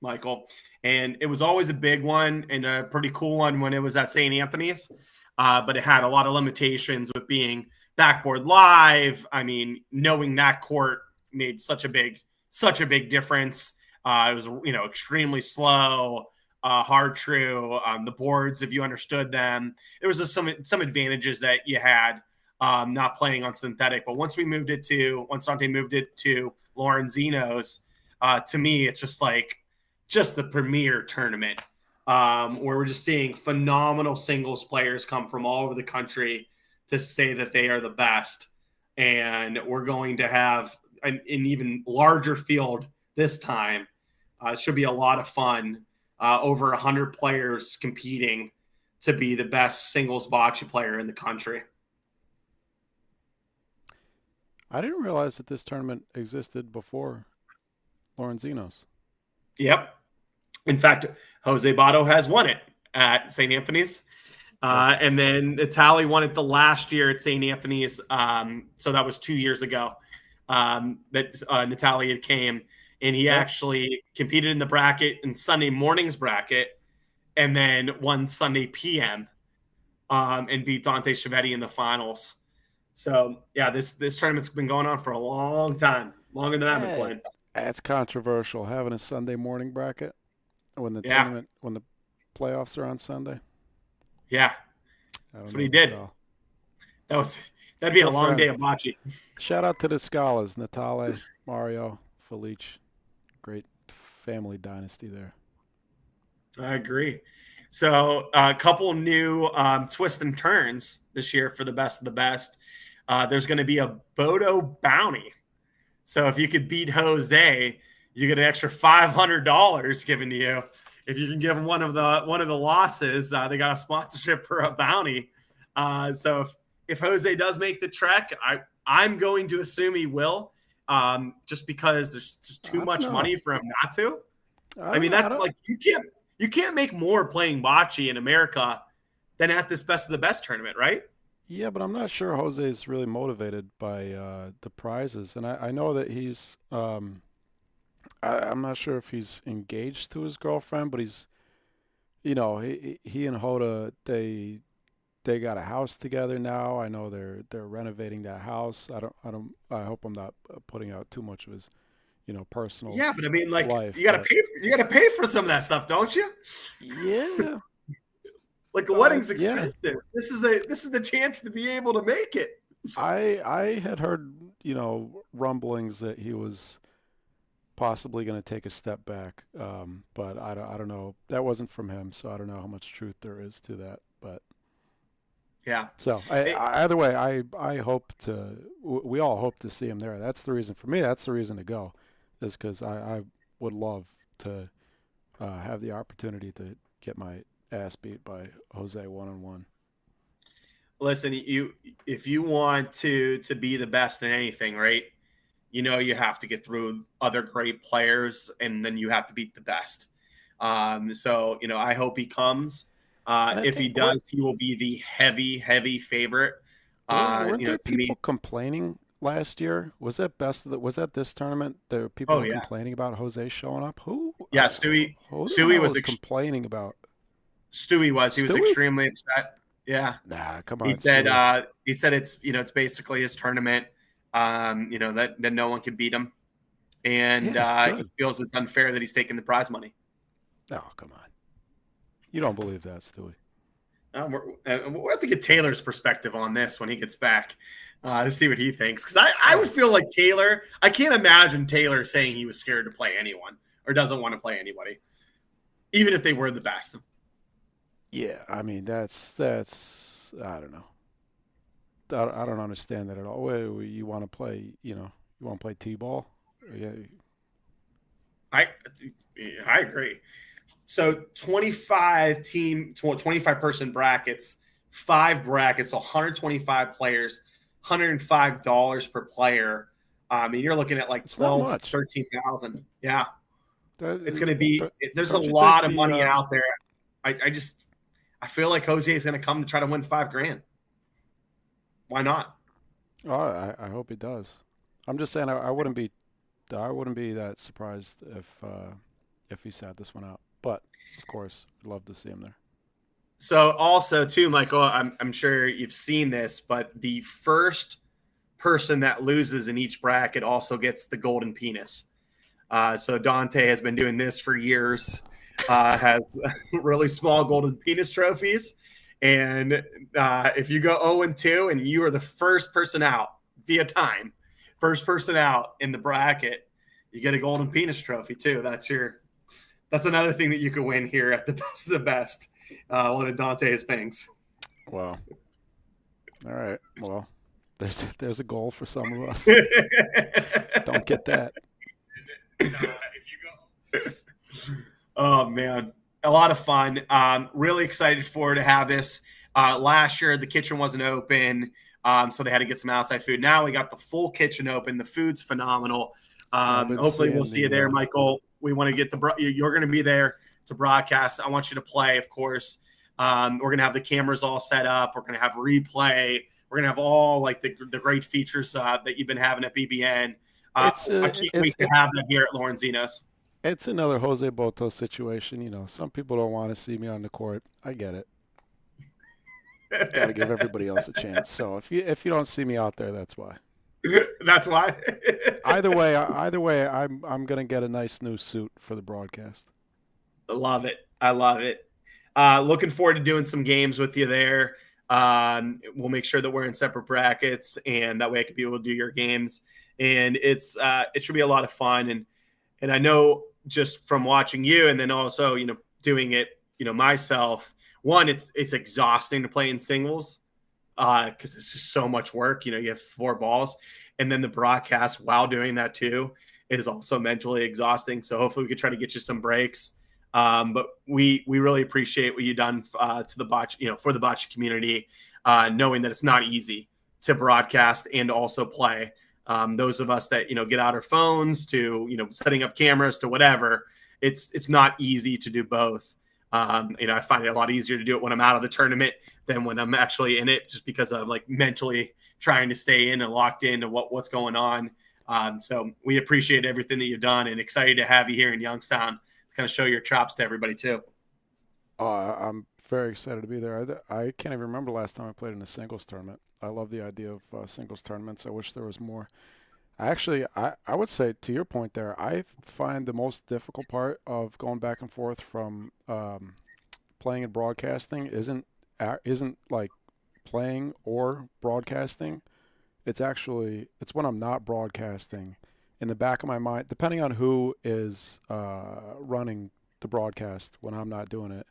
Michael. And it was always a big one and a pretty cool one when it was at St. Anthony's, but it had a lot of limitations with being backboard live. I mean, knowing that court made such a big difference. It was, extremely slow, hard true. The boards, if you understood them, there was just some advantages that you had not playing on synthetic. But once Dante moved it to Lorenzino's, to me, it's just the premier tournament where we're just seeing phenomenal singles players come from all over the country to say that they are the best. And we're going to have an even larger field this time. It should be a lot of fun. Over 100 players competing to be the best singles bocce player in the country. I didn't realize that this tournament existed before Lorenzino's. Yep. In fact, Jose Bato has won it at St. Anthony's. And then Natali won it the last year at St. Anthony's. So that was 2 years ago that Natali had came. And he actually competed in the bracket in Sunday morning's bracket and then won Sunday PM and beat Dante Chiavetti in the finals. So, yeah, this tournament's been going on for a long time, longer than I've been playing. That's controversial, having a Sunday morning bracket when the tournament, when the playoffs are on Sunday. Yeah, that's what he did. That'd be a long day of bocce. Shout out to the Scalas, Natale, Mario, Felice. Great family dynasty there. I agree. So a couple new twists and turns this year for the best of the best. There's going to be a Bodo bounty. So if you could beat Jose, you get an extra $500 given to you. If you can give them one of the losses, they got a sponsorship for a bounty. So if Jose does make the trek, I'm going to assume he will, just because there's just too much money for him not to. I mean, that's like you can't make more playing bocce in America than at this best of the best tournament, right? Yeah, but I'm not sure Jose's really motivated by the prizes, and I know that I'm not sure if he's engaged to his girlfriend, but he's, he and Hoda, they got a house together now. I know they're renovating that house. I hope I'm not putting out too much of his, personal Yeah, but I mean, like, life. you gotta pay for some of that stuff, don't you? Yeah. Like a wedding's Yeah. expensive. This is the chance to be able to make it. I had heard, rumblings that he was possibly going to take a step back, but I don't know. That wasn't from him, so I don't know how much truth there is to that. But Yeah. so either way, I hope to. We all hope to see him there. That's the reason for me. That's the reason to go, is because I would love to have the opportunity to get my ass beat by Jose 1-on-1. Listen, if you want to be the best in anything, right? You have to get through other great players, and then you have to beat the best. So I hope he comes. If he does, he will be the heavy favorite. Weren't there To me, people complaining last year? Was that was that this tournament? There were people oh yeah, complaining about Jose showing up. yeah. Stewie Who the Stewie hell was complaining about Stewie was he was Stewie? extremely upset. Yeah, Nah, come he on, said Stewie. it's basically his tournament. That no one can beat him, and Yeah, he good. feels it's unfair that he's taking the prize money. Oh, come on. You don't believe that, Stewie? We'll have to get Taylor's perspective on this when he gets back, to see what he thinks. Because I would feel like Taylor. I can't imagine Taylor saying he was scared to play anyone or doesn't want to play anybody, even if they were the best. Yeah, I mean that's I don't know. I don't understand that at all. You want to play, you want to play t-ball? Yeah. I I agree. So 25 person brackets, 5 brackets, 125 players, $105 per player. I mean, you're looking at like It's not 12, much. 13,000. Yeah. It's going to That, be, don't there's a don't you think lot of money out there. I feel like Jose is going to come to try to win $5,000. Why not? Oh, I hope he does. I'm just saying I wouldn't be that surprised if he sat this one out. But of course, I'd love to see him there. So also too, Michael, I'm sure you've seen this, but the first person that loses in each bracket also gets the golden penis. So Dante has been doing this for years, has really small golden penis trophies. And if you go 0-2 and you are the first person out via time, first person out in the bracket, you get a golden penis trophy too. That's another thing that you could win here at the best of the best. One of Dante's things. Wow. All right. Well, there's a goal for some of us. Don't get that. Oh man, a lot of fun. Really excited for to have this. Last year the kitchen wasn't open, so they had to get some outside food. Now we got the full kitchen open. The food's phenomenal. Hopefully we'll see you there, Michael. We want to get you're going to be there to broadcast. I want you to play, of course. We're going to have the cameras all set up. We're going to have replay. We're going to have all like the great features that you've been having at BBN. I can't wait to have that here at Lorenzino's. It's another Jose Boto situation. Some people don't want to see me on the court. I get it. Got to give everybody else a chance. So if you don't see me out there, that's why. That's why. Either way, I'm gonna get a nice new suit for the broadcast. I love it. Looking forward to doing some games with you there. We'll make sure that we're in separate brackets, and that way I can be able to do your games. And it should be a lot of fun. And I know just from watching you, and then also doing it myself, one, it's exhausting to play in singles because it's just so much work. You have 4 balls, and then the broadcast while doing that too is also mentally exhausting. So hopefully we could try to get you some breaks. But we really appreciate what you've done to the bocce, for the bocce community, knowing that it's not easy to broadcast and also play. Those of us that get out our phones to setting up cameras to whatever, it's not easy to do both. I find it a lot easier to do it when I'm out of the tournament than when I'm actually in it, just because I'm like mentally trying to stay in and locked into what's going on. So we appreciate everything that you've done and excited to have you here in Youngstown to kind of show your chops to everybody too. I'm very excited to be there. I can't even remember the last time I played in a singles tournament. I love the idea of singles tournaments. I wish there was more. I would say, to your point there, I find the most difficult part of going back and forth from playing and broadcasting isn't like playing or broadcasting. It's when I'm not broadcasting. In the back of my mind, depending on who is running the broadcast when I'm not doing it,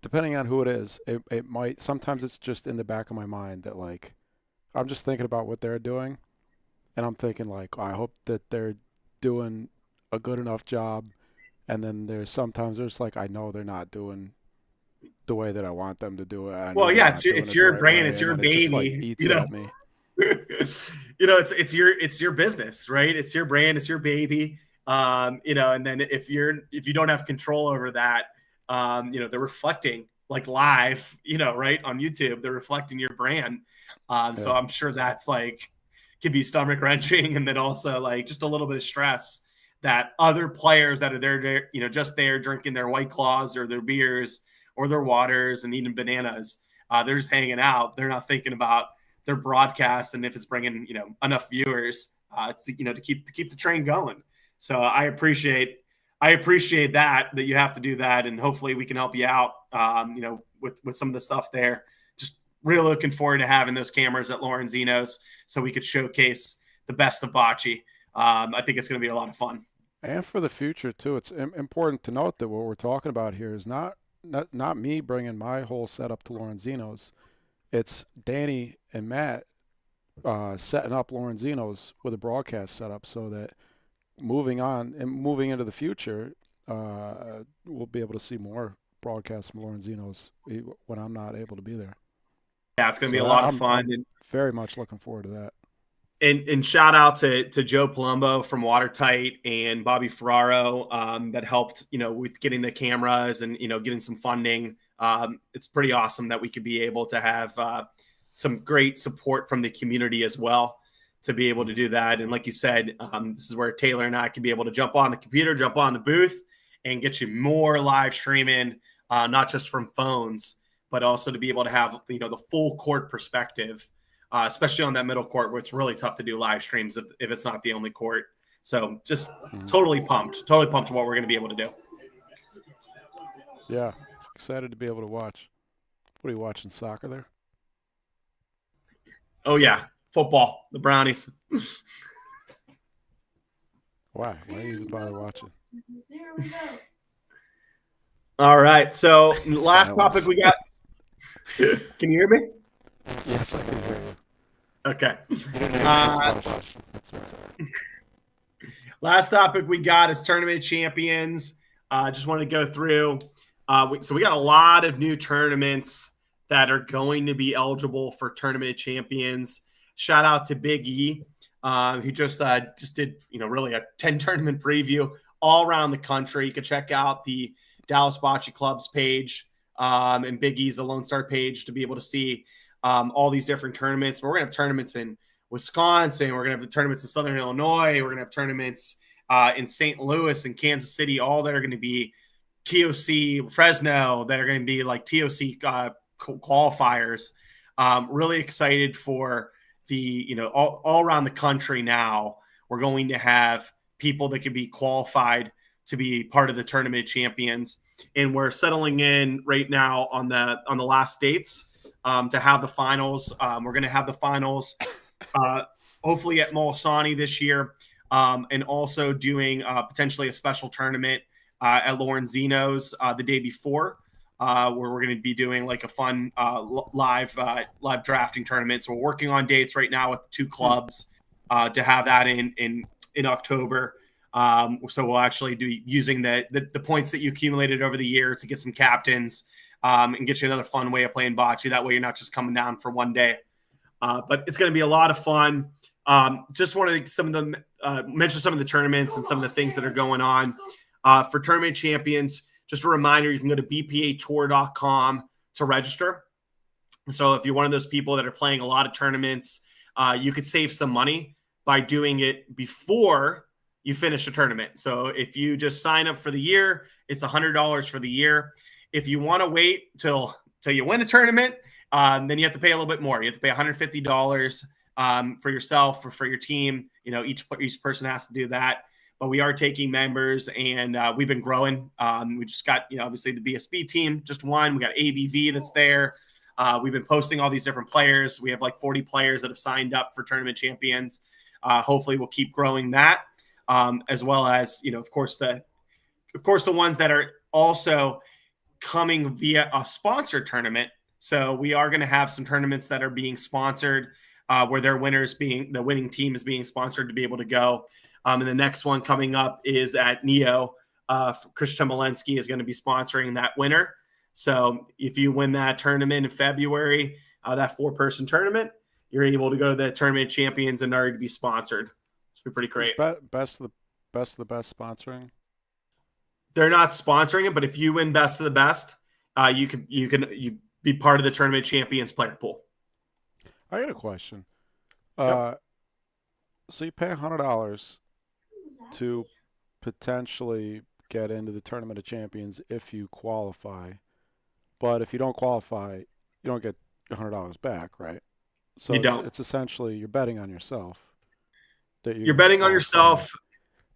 depending on who it is, it might, sometimes it's just in the back of my mind that like I'm just thinking about what they're doing, and I'm thinking like, I hope that they're doing a good enough job. And then there's like, I know they're not doing the way that I want them to do it. Well, yeah, it's your brand, it's your baby. It just like eats at me. It's your business, right? It's your brand, it's your baby. And then if you don't have control over that, they're reflecting like live, right on YouTube, they're reflecting your brand. So I'm sure that's like can be stomach wrenching, and then also like just a little bit of stress that other players that are there, just there drinking their White Claws or their beers or their waters and eating bananas. They're just hanging out. They're not thinking about their broadcast and if it's bringing enough viewers to keep the train going. So I appreciate that you have to do that, and hopefully we can help you out with some of the stuff there. Just really looking forward to having those cameras at Lorenzino's so we could showcase the best of bocce. I think it's going to be a lot of fun. And for the future too, it's important to note that what we're talking about here is not me bringing my whole setup to Lorenzino's. It's Danny and Matt setting up Lorenzino's with a broadcast setup, so that moving into the future, we'll be able to see more broadcasts from Lorenzino's when I'm not able to be there. Yeah, it's going to be a lot of fun. I'm very much looking forward to that. And shout out to Joe Palumbo from Watertight and Bobby Ferraro that helped, with getting the cameras and, getting some funding. It's pretty awesome that we could be able to have some great support from the community as well to be able to do that. And like you said, this is where Taylor and I can be able to jump on the computer, jump on the booth, and get you more live streaming, not just from phones, but also to be able to have, the full court perspective. Especially on that middle court where it's really tough to do live streams if it's not the only court. So just totally pumped to what we're going to be able to do. Yeah, excited to be able to watch. What are you watching, soccer there? Oh, yeah, football, the Brownies. Why do you even bother watching? All right, so last topic we got. Can you hear me? Yes, I can hear you. Okay. That's right. Last topic we got is Tournament of Champions. Just wanted to go through. So we got a lot of new tournaments that are going to be eligible for Tournament of Champions. Shout out to Big E, who just did really a 10 tournament preview all around the country. You can check out the Dallas Bocce Club's page and Big E's the Lone Star page to be able to see all these different tournaments. But we're going to have tournaments in Wisconsin. We're going to have tournaments in Southern Illinois. We're going to have tournaments in St. Louis and Kansas City, all that are going to be TOC, Fresno, that are going to be like TOC qualifiers. Really excited for the, all around the country now. We're going to have people that can be qualified to be part of the Tournament of Champions. And we're settling in right now on the last dates to have the finals. We're going to have the finals hopefully at Molisani this year, and also doing potentially a special tournament at Lorenzino's the day before, where we're going to be doing like a fun live drafting tournament. So we're working on dates right now with 2 clubs to have that in October. So we'll actually be using the points that you accumulated over the year to get some captains and get you another fun way of playing bocce. That way you're not just coming down for one day. But it's going to be a lot of fun. Just wanted to mention some of the tournaments and some of the things that are going on. For Tournament Champions, just a reminder, you can go to bpatour.com to register. So if you're one of those people that are playing a lot of tournaments, you could save some money by doing it before you finish a tournament. So if you just sign up for the year, it's $100 for the year. If you want to wait till you win a tournament, then you have to pay a little bit more. You have to pay $150 for yourself or for your team. Each person has to do that. But we are taking members, and we've been growing. We just got, obviously the BSB team just won. We got ABV that's there. We've been posting all these different players. We have like 40 players that have signed up for Tournament Champions. Hopefully we'll keep growing that, as well as, of course, the ones that are also coming via a sponsored tournament. So we are going to have some tournaments that are being sponsored, where the winning team is being sponsored to be able to go. And the next one coming up is at Neo. Christian Molensky is going to be sponsoring that winner. So if you win that tournament in February, that 4-person tournament, you're able to go to the Tournament Champions and already be sponsored. It's been pretty great. Best of the best sponsoring? They're not sponsoring it, but if you win best of the best, you be part of the Tournament Champions player pool. I got a question. Yep. So you pay $100 to potentially get into the Tournament of Champions if you qualify, but if you don't qualify, you don't get $100 back, right? So you don't. It's essentially you're betting on yourself. You're betting on yourself.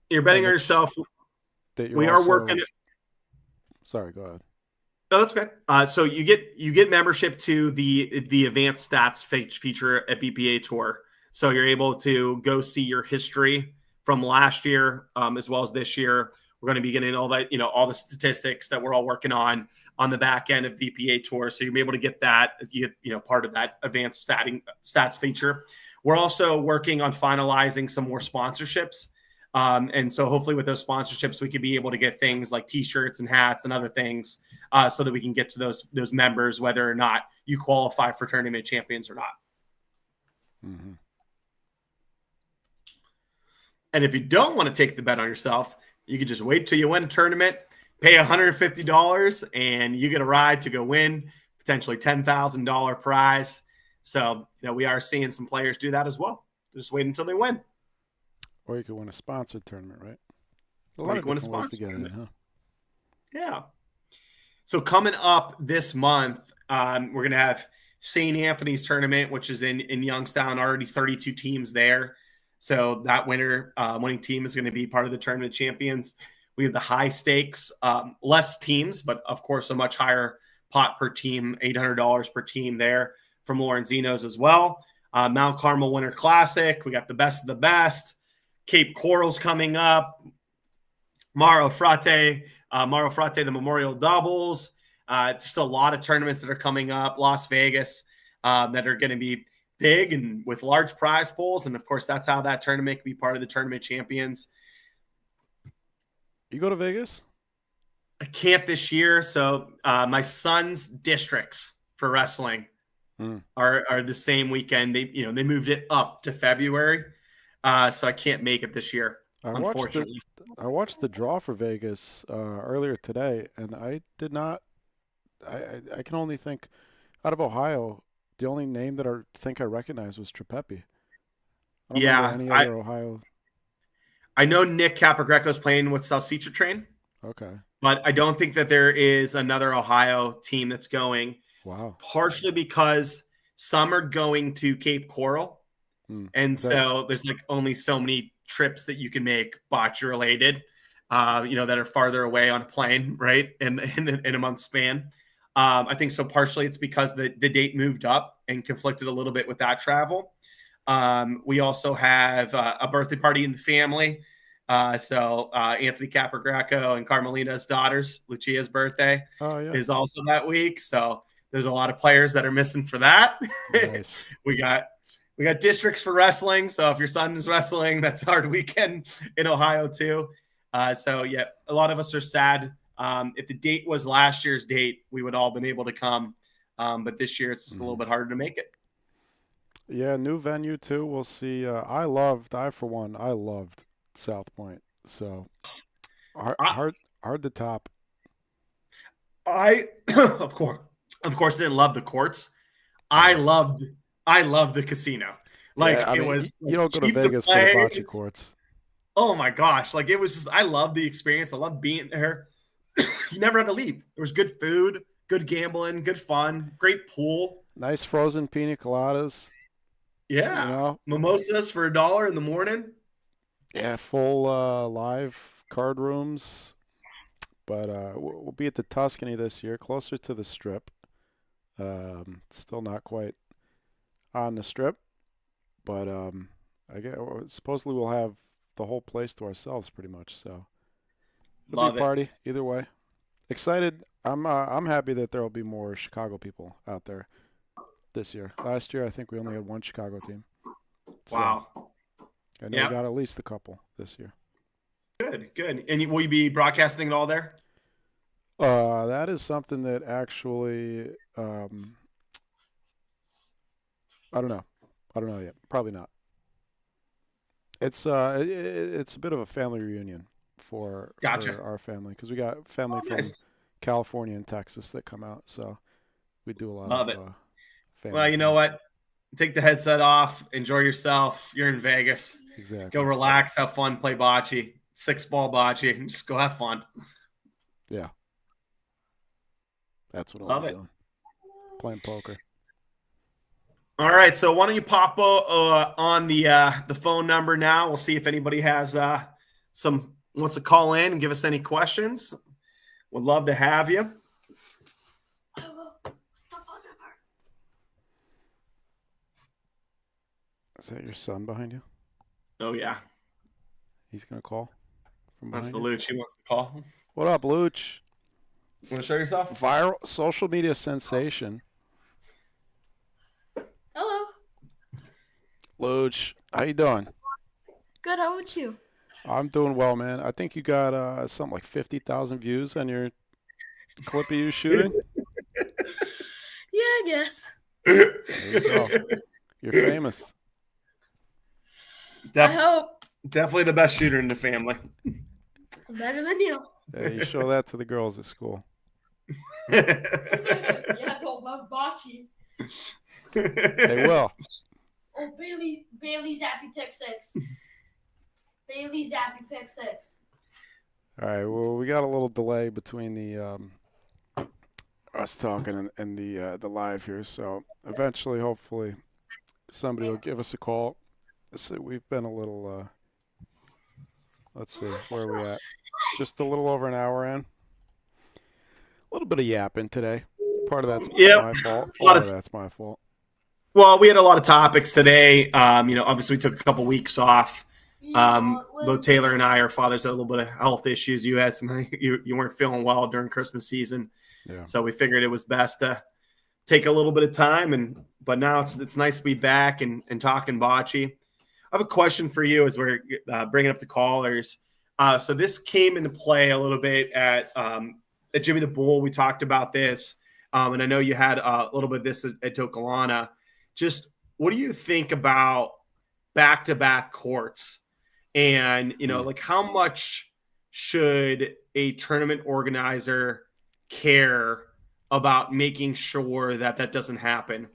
You're betting on yourself. We are working. Sorry, go ahead. No, that's okay. So you get membership to the advanced stats feature at BPA Tour. So you're able to go see your history from last year, as well as this year. We're going to be getting all that, all the statistics that we're all working on the back end of BPA Tour. So you'll be able to get that, part of that advanced stats feature. We're also working on finalizing some more sponsorships. And so hopefully with those sponsorships, we could be able to get things like T-shirts and hats and other things, so that we can get to those members, whether or not you qualify for Tournament Champions or not. Mm-hmm. And if you don't want to take the bet on yourself, you can just wait till you win a tournament, pay $150, and you get a ride to go win potentially $10,000 prize. So, we are seeing some players do that as well. Just wait until they win. Or you could win a sponsored tournament, right? A lot of different ways to get in, huh? Yeah. So coming up this month, we're going to have St. Anthony's tournament, which is in Youngstown, already 32 teams there. So that winning team is going to be part of the Tournament Champions. We have the high stakes, less teams, but of course a much higher pot per team, $800 per team there from Lorenzino's as well. Mount Carmel Winter Classic. We got the best of the best. Cape Coral's coming up. Maro Frate, the Memorial Doubles. Just a lot of tournaments that are coming up. Las Vegas, that are going to be big and with large prize pools. And of course, that's how that tournament can be part of the Tournament Champions. You go to Vegas? I can't this year. So my son's districts for wrestling are the same weekend. They moved it up to February. So I can't make it this year, unfortunately. I watched the draw for Vegas earlier today, and I did not. I can only think out of Ohio. The only name that I think I recognized was Trepepi. I don't remember any other Ohio. I know Nick Capogreco's playing with Salsicha Train. Okay. But I don't think that there is another Ohio team that's going. Wow. Partially because some are going to Cape Coral. And so there's like only so many trips that you can make bocce related, that are farther away on a plane, right? In a month span. I think so partially it's because the date moved up and conflicted a little bit with that travel. We also have a birthday party in the family So Anthony Caprigraco and Carmelina's daughter's Lucia's birthday Oh yeah. is also that week. So there's a lot of players that are missing for that. Nice. we got districts for wrestling. So if your son is wrestling, that's our weekend in Ohio too. So yeah, a lot of us are sad. If the date was last year's date, we would all been able to come. But this year it's just a little bit harder to make it. Yeah, new venue too. We'll see. I for one, I loved South Point. So I, hard to top. I of course didn't love the courts. I Oh. loved the casino. Yeah, Like I it mean, was you don't go to cheap to Vegas for the play. bocce courts. Oh my gosh. Like it was just I loved the experience. I loved being there. You never had to leave. There was good food, good gambling, good fun, great pool. Nice frozen pina coladas. You Yeah. know, Mimosas for $1 in the morning. yeah, full live card rooms. But we'll be at the Tuscany this year, closer to the Strip. Still not quite on the Strip, but I guess supposedly we'll have the whole place to ourselves pretty much. So it'll Love be a it. party either way. Excited. I'm happy that there will be more Chicago people out there this year. Last year I think we only had one Chicago team. So Wow. I know we got at least a couple this year. Good. And will you be broadcasting it all there? That is something that actually I don't know. I don't know yet. Probably not. It's it's a bit of a family reunion for our family because we got family from Nice. California and Texas that come out, so we do a lot Love of it. family Well, you know time. what? Take the headset off, enjoy yourself. You're in Vegas. Exactly. Go relax, have fun, play bocce, 6-ball bocce, and just go have fun. Yeah. That's what Love I'll be it. doing. Playing poker. All right, so why don't you pop on the phone number now? We'll see if anybody has wants to call in and give us any questions. Would love to have you. Is that your son behind you? Oh yeah, He's gonna call from behind that's the you. Luch. He wants to call. What up, Luch? Want to show yourself? Viral social media sensation. Hello. Luch, how you doing? Good. How about you? I'm doing well, man. I think you got something like 50,000 views on your clip of you shooting. Yeah, I guess. There you go. You're famous. I hope. Definitely the best shooter in the family. Better than you. Hey, you show that to the girls at school. Yeah, they'll love bocce. They will. Oh, Bailey Zappy pick 6. Bailey Zappy pick 6. All right. Well, we got a little delay between the us talking and the live here, so eventually, hopefully, somebody will give us a call. So we've been a little. Let's see, where are we at? Just a little over an hour in. A little bit of yapping today. Part of that's my fault. Part of that's my fault. Well, we had a lot of topics today. Obviously we took a couple weeks off. Both Taylor and I are fathers had a little bit of health issues. You had some. You weren't feeling well during Christmas season, so we figured it was best to take a little bit of time. But now it's nice to be back and talking bocce. I have a question for you as we're bringing up the callers. So this came into play a little bit at Jimmy the Bull. We talked about this, and I know you had a little bit of this at Tokalana. Just what do you think about back-to-back courts? And, like how much should a tournament organizer care about making sure that doesn't happen?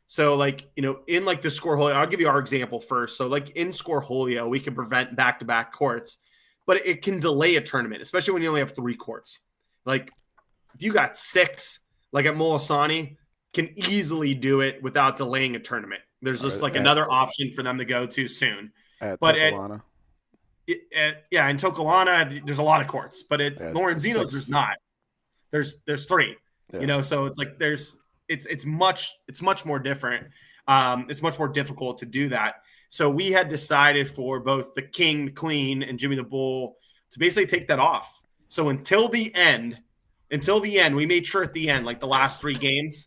So, in like the Scoreholio, I'll give you our example first. So, like in Scoreholio, we can prevent back-to-back courts, but it can delay a tournament, especially when you only have 3 courts. Like if you got 6, like at Molisani, can easily do it without delaying a tournament. There's just another option for them to go to soon. At But Tokalana. in Tokalana, there's a lot of courts, but at Lorenzino's, there's not. There's 3. Yeah. So it's like there's it's much more different. It's much more difficult to do that. So we had decided for both the King, the Queen, and Jimmy the Bull to basically take that off. So until the end, we made sure at the end, like the last 3 games,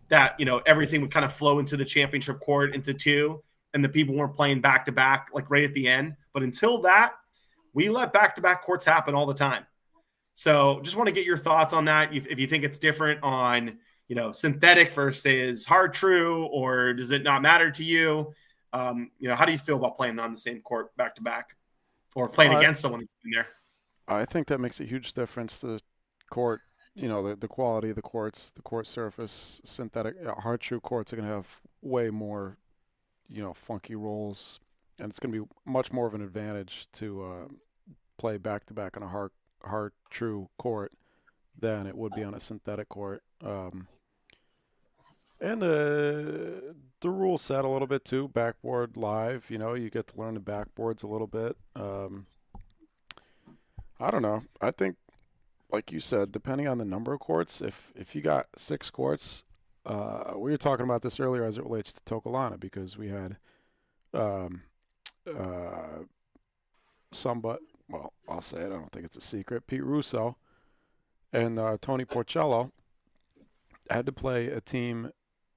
that everything would kind of flow into the championship court into 2, and the people weren't playing back to back like right at the end. But until that, we let back to back courts happen all the time. So just want to get your thoughts on that. If you think it's different on synthetic versus hard true, or does it not matter to you? How do you feel about playing on the same court back to back, or playing against someone that's in there? I think that makes a huge difference. The court, the quality of the courts, the court surface, synthetic, hard true courts are going to have way more, funky rolls, and it's going to be much more of an advantage to play back to back on a hard true court than it would be on a synthetic court. And the rule set a little bit too. Backboard live, you get to learn the backboards a little bit. I don't know. I think, like you said, depending on the number of courts, if you got 6 courts, we were talking about this earlier as it relates to Tokelana, because we had I'll say it. I don't think it's a secret. Pete Russo and Tony Porcello had to play a team.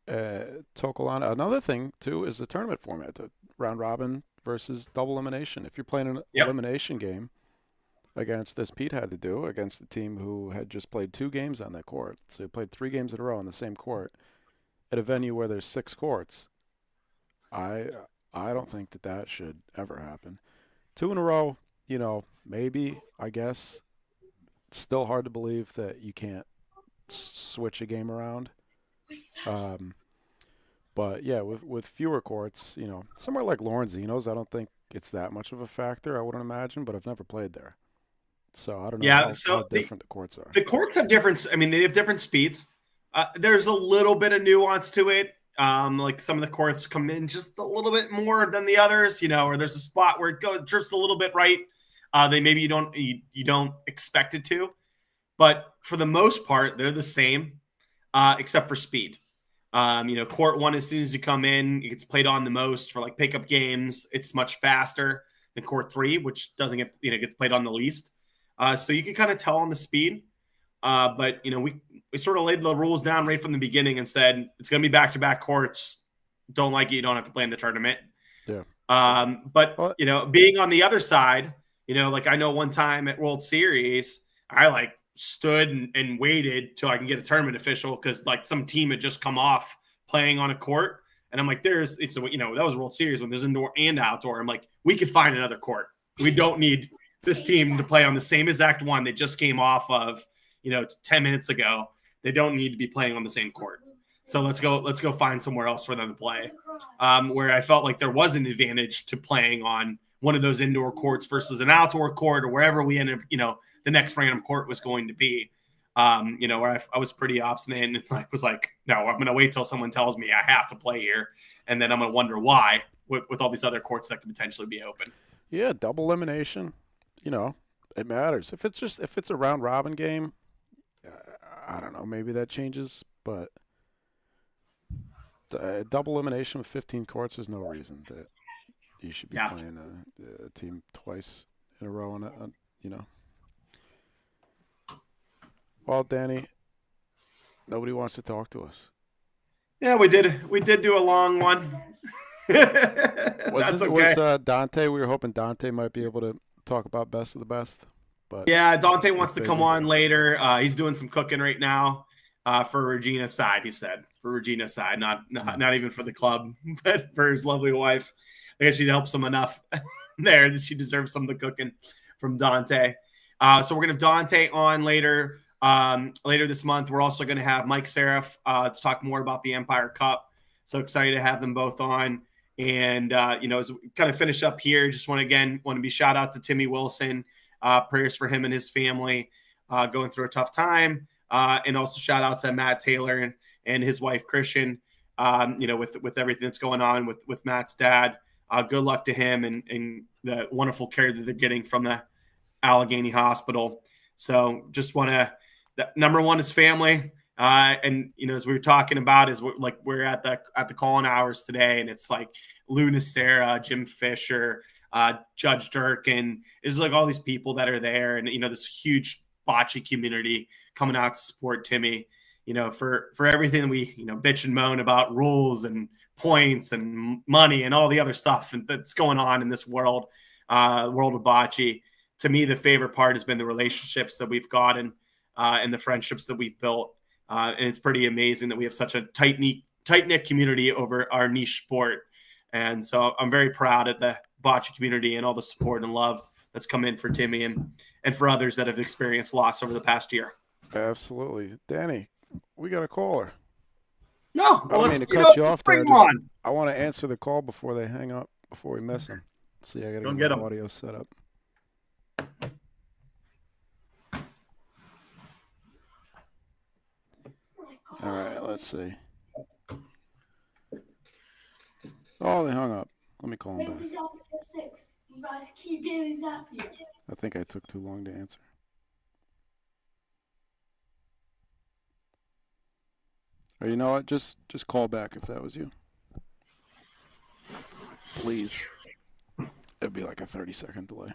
Tokelana. Another thing too is the tournament format, the round robin versus double elimination. If you're playing an elimination game against this, Pete had to do against the team who had just played 2 games on that court. So he played 3 games in a row on the same court at a venue where there's 6 courts. I don't think that should ever happen. 2 in a row, maybe, I guess. It's still hard to believe that you can't switch a game around. But yeah, with fewer courts, somewhere like Lawrencino's, I don't think it's that much of a factor, I wouldn't imagine, but I've never played there. So I don't know how different the courts are. The courts have different, they have different speeds. There's a little bit of nuance to it. Like some of the courts come in just a little bit more than the others, or there's a spot where it goes just a little bit right. You don't expect it to, but for the most part, they're the same, except for speed. Court 1, as soon as you come in, it gets played on the most for like pickup games. It's much faster than court 3, which doesn't get, gets played on the least. So you can kind of tell on the speed. But we sort of laid the rules down right from the beginning and said, it's going to be back-to-back courts. Don't like it, you don't have to play in the tournament. Yeah. But being on the other side, like I know one time at World Series, I stood and waited till I can get a tournament official, because like some team had just come off playing on a court, and I'm like, that was World Series when there's indoor and outdoor. I'm like, we could find another court. We don't need this team to play on the same exact one they just came off of 10 minutes ago. They don't need to be playing on the same court. So let's go find somewhere else for them to play. Where I felt like there was an advantage to playing on one of those indoor courts versus an outdoor court, or wherever we ended up, the next random court was going to be, where I was pretty obstinate and was like, no, I'm going to wait till someone tells me I have to play here. And then I'm going to wonder why with all these other courts that could potentially be open. Yeah. Double elimination, it matters. If it's a round robin game, I don't know, maybe that changes, but double elimination with 15 courts, there's no reason that you should be playing a team twice in a row on Well, Danny, nobody wants to talk to us. Yeah, we did do a long one. That's okay. Was Dante? We were hoping Dante might be able to talk about best of the best. But yeah, Dante wants to come on later. He's doing some cooking right now for Regina's side. He said for Regina's side, not even for the club, but for his lovely wife. I guess she helps him enough there that she deserves some of the cooking from Dante. So we're gonna have Dante on later this month. We're also gonna have Mike Seraph to talk more about the Empire Cup. So excited to have them both on. And as we kind of finish up here, just want to be shout out to Timmy Wilson. Prayers for him and his family going through a tough time. And also shout out to Matt Taylor and his wife, Christian, with everything that's going on with Matt's dad. Good luck to him and the wonderful care that they're getting from the Allegheny Hospital. So just number one is family. And as we were talking about, we're at the call-in hours today, and it's like Lou Nacera, Jim Fisher, Judge Durkin. It's like all these people that are there, and this huge bocce community coming out to support Timmy. For everything we bitch and moan about rules and points and money and all the other stuff that's going on in this world of bocce. To me, the favorite part has been the relationships that we've gotten and the friendships that we've built. And it's pretty amazing that we have such a tight-knit community over our niche sport. And so I'm very proud of the bocce community and all the support and love that's come in for Timmy and for others that have experienced loss over the past year. Absolutely. Danny, we got a caller. No, I don't mean to cut you off there. I want to answer the call before they hang up, before we miss them. Let's see, I got to get the audio set up. All right, let's see. Oh, they hung up. Let me call them back. You guys keep Bailey Zappi. I think I took too long to answer. Or you know what? Just call back if that was you. Please. It'd be like a 30-second delay.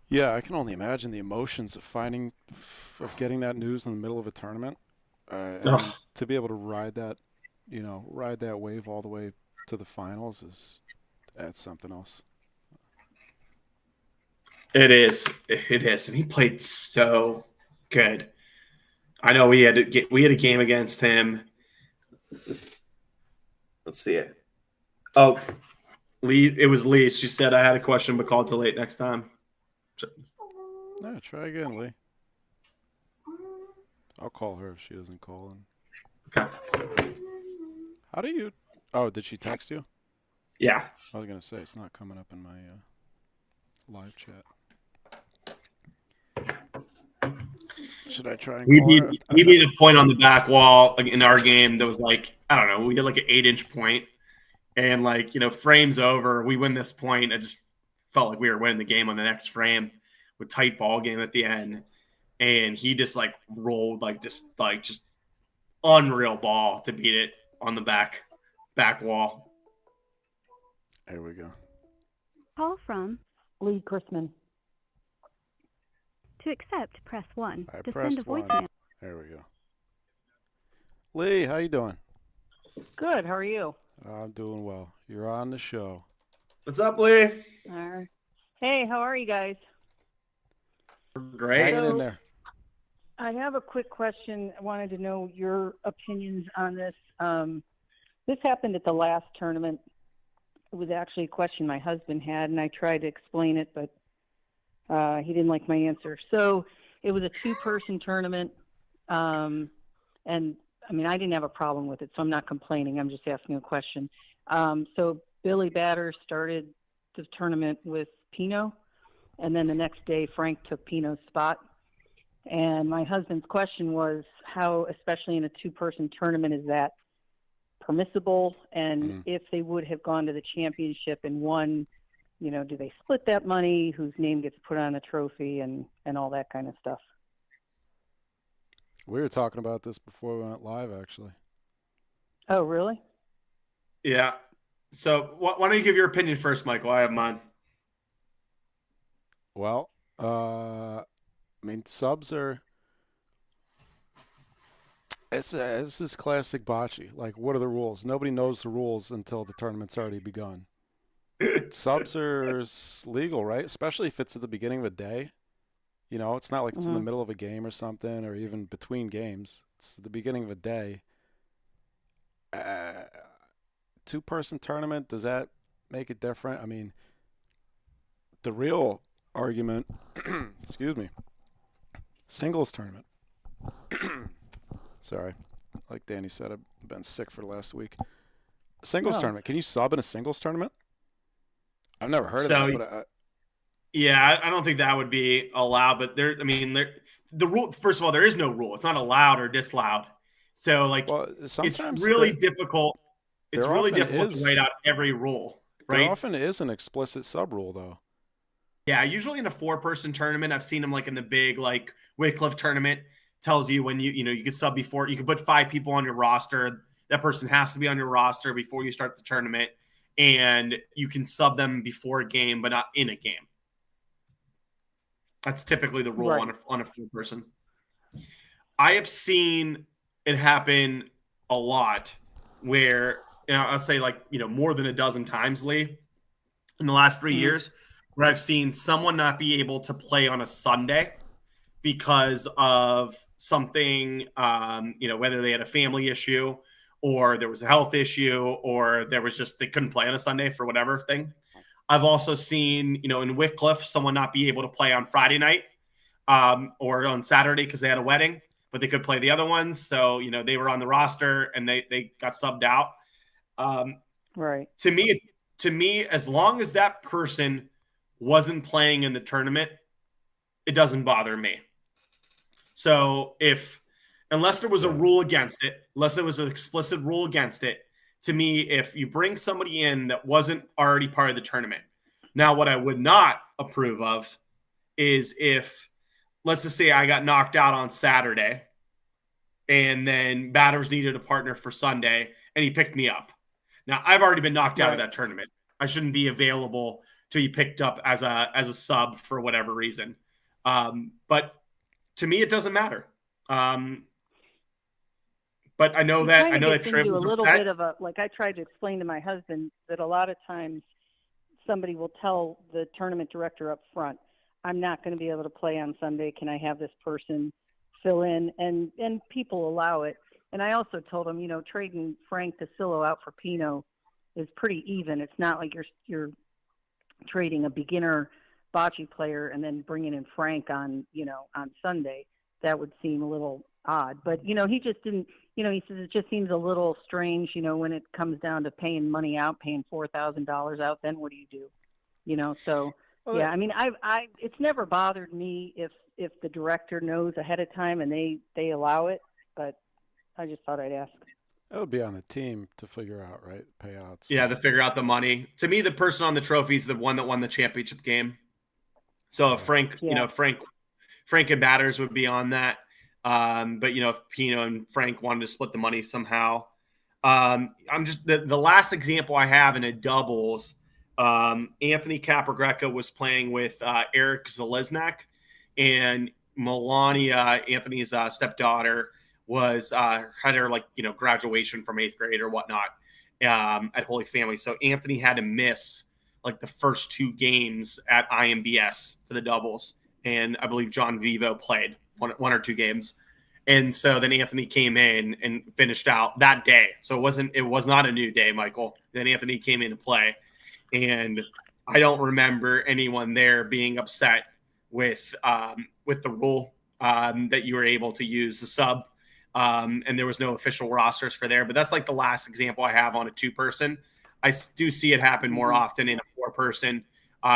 Yeah, I can only imagine the emotions of getting that news in the middle of a tournament, and to be able to ride that wave all the way to the finals that's something else. It is, and he played so good. I know we had a game against him. Let's see it. Oh, Lee, it was Lee. She said I had a question, but called too late next time. No, try again, Lee. I'll call her if she doesn't call in. Okay. How do you? Oh, did she text you? Yeah. I was gonna say it's not coming up in my live chat. Should I try and call her? He made a point on the back wall in our game that was like, I don't know, we had like an 8-inch point, and frames over, we win this point. I just felt like we were winning the game on the next frame with tight ball game at the end, and he just rolled just unreal ball to beat it on the back wall. There we go. Call from Lee Chrisman. To accept, press 1. I To pressed send a 1. voicemail. There we go. Lee, how you doing? Good. How are you? I'm doing well. You're on the show. What's up, Lee? Hey, how are you guys? Great. Hanging in there. I have a quick question. I wanted to know your opinions on this. This happened at the last tournament. It was actually a question my husband had, and I tried to explain it, but he didn't like my answer. So it was a 2-person tournament, and I mean, I didn't have a problem with it, so I'm not complaining. I'm just asking a question. So Billy Batter started the tournament with Pino, and then the next day Frank took Pino's spot. And my husband's question was how, especially in a 2-person tournament, is that permissible? And if they would have gone to the championship and won, do they split that money? Whose name gets put on the trophy and all that kind of stuff? We were talking about this before we went live, actually. Oh, really? Yeah. So why don't you give your opinion first, Michael? I have mine. Well, subs are. This is classic bocce. What are the rules? Nobody knows the rules until the tournament's already begun. Subs are legal, right? Especially if it's at the beginning of a day. It's not like it's in the middle of a game or something, or even between games. It's the beginning of a day. 2-person tournament, does that make it different? I mean, the real argument, excuse me, singles tournament. Sorry. Like Danny said, I've been sick for the last week. Singles tournament. Can you sub in a singles tournament? I've never heard of that, but yeah, I don't think that would be allowed. But the rule. First of all, there is no rule. It's not allowed or disallowed. So it's really difficult. It's really difficult to write out every rule. Right? There often is an explicit sub rule, though. Yeah, usually in a 4-person tournament, I've seen them in the big Wycliffe tournament. tells you when you can sub before. You can put 5 people on your roster. That person has to be on your roster before you start the tournament, and you can sub them before a game, but not in a game. That's typically the rule Right. on a full person. I have seen it happen a lot where I'll say more than a dozen times, Lee, in the last 3 years, where I've seen someone not be able to play on a Sunday because of something, whether they had a family issue or there was a health issue or there was just they couldn't play on a Sunday for whatever thing. I've also seen, in Wycliffe, someone not be able to play on Friday night or on Saturday because they had a wedding, but they could play the other ones. So, they were on the roster and they got subbed out. Right. To me, as long as that person wasn't playing in the tournament, it doesn't bother me. So unless there was a rule against it, unless there was an explicit rule against it, to me, if you bring somebody in that wasn't already part of the tournament. Now, what I would not approve of is if, let's just say I got knocked out on Saturday and then Batters needed a partner for Sunday and he picked me up. Now, I've already been knocked out of that tournament. I shouldn't be available to be picked up as a sub for whatever reason. But to me, it doesn't matter. But I know that Triv was a little upset. bit of I tried to explain to my husband that a lot of times somebody will tell the tournament director up front, I'm not going to be able to play on Sunday. Can I have this person fill in? And people allow it. And I also told him, trading Frank Castillo out for Pino is pretty even. It's not like you're trading a beginner bocce player and then bringing in Frank on Sunday. That would seem a little odd. But, he just didn't, he says it just seems a little strange, when it comes down to paying money out, paying $4,000 out, then what do you do? So, yeah, I mean, it's never bothered me if the director knows ahead of time and they allow it, but I just thought I'd ask. That would be on the team to figure out, right? Payouts. Yeah, to figure out the money. To me, the person on the trophy is the one that won the championship game. So if Frank, Frank and Batters would be on that. But if Pino and Frank wanted to split the money somehow, I'm just the last example I have in a doubles. Anthony Capragreca was playing with Eric Zalesnak, and Melania, Anthony's stepdaughter, was had her graduation from 8th grade or whatnot at Holy Family. So Anthony had to miss the first 2 games at IMBS for the doubles, and I believe John Vivo played one or 2 games. And so then Anthony came in and finished out that day. So it was not a new day, Michael. Then Anthony came in to play. And I don't remember anyone there being upset with the rule that you were able to use the sub. And there was no official rosters for there. But that's the last example I have on a 2-person. I do see it happen more often in a 4-person,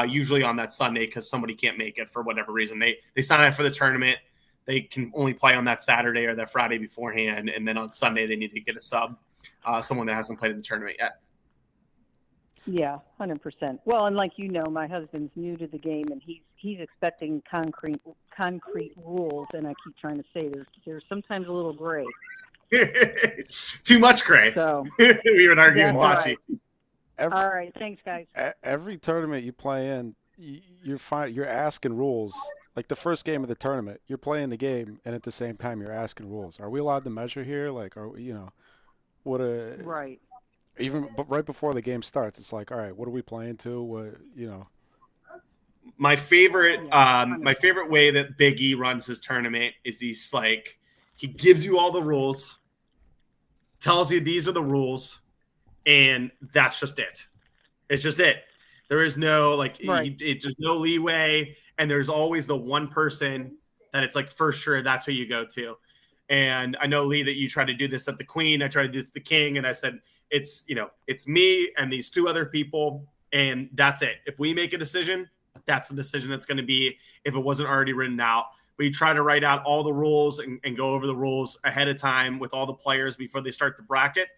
usually on that Sunday because somebody can't make it for whatever reason. They sign up for the tournament. They can only play on that Saturday or that Friday beforehand, and then on Sunday they need to get a sub, someone that hasn't played in the tournament yet. Yeah, 100%. Well, and my husband's new to the game, and he's expecting concrete rules, and I keep trying to say there's sometimes a little gray. Too much gray. So we would argue and watch it. All right, thanks, guys. Every tournament you play in, you're asking rules. Like the first game of the tournament, you're playing the game, and at the same time, you're asking rules. Are we allowed to measure here? Right. Even right before the game starts, it's all right, what are we playing to? My favorite way that Big E runs his tournament is he gives you all the rules, tells you these are the rules, and that's just it. It's just it. There is no there's no leeway, and there's always the one person that it's for sure that's who you go to. And I know, Lee, that you tried to do this at the Queen. I tried to do this at the King, and I said it's me and these 2 other people, and that's it. If we make a decision, that's the decision that's going to be if it wasn't already written out. But you try to write out all the rules and go over the rules ahead of time with all the players before they start the bracket,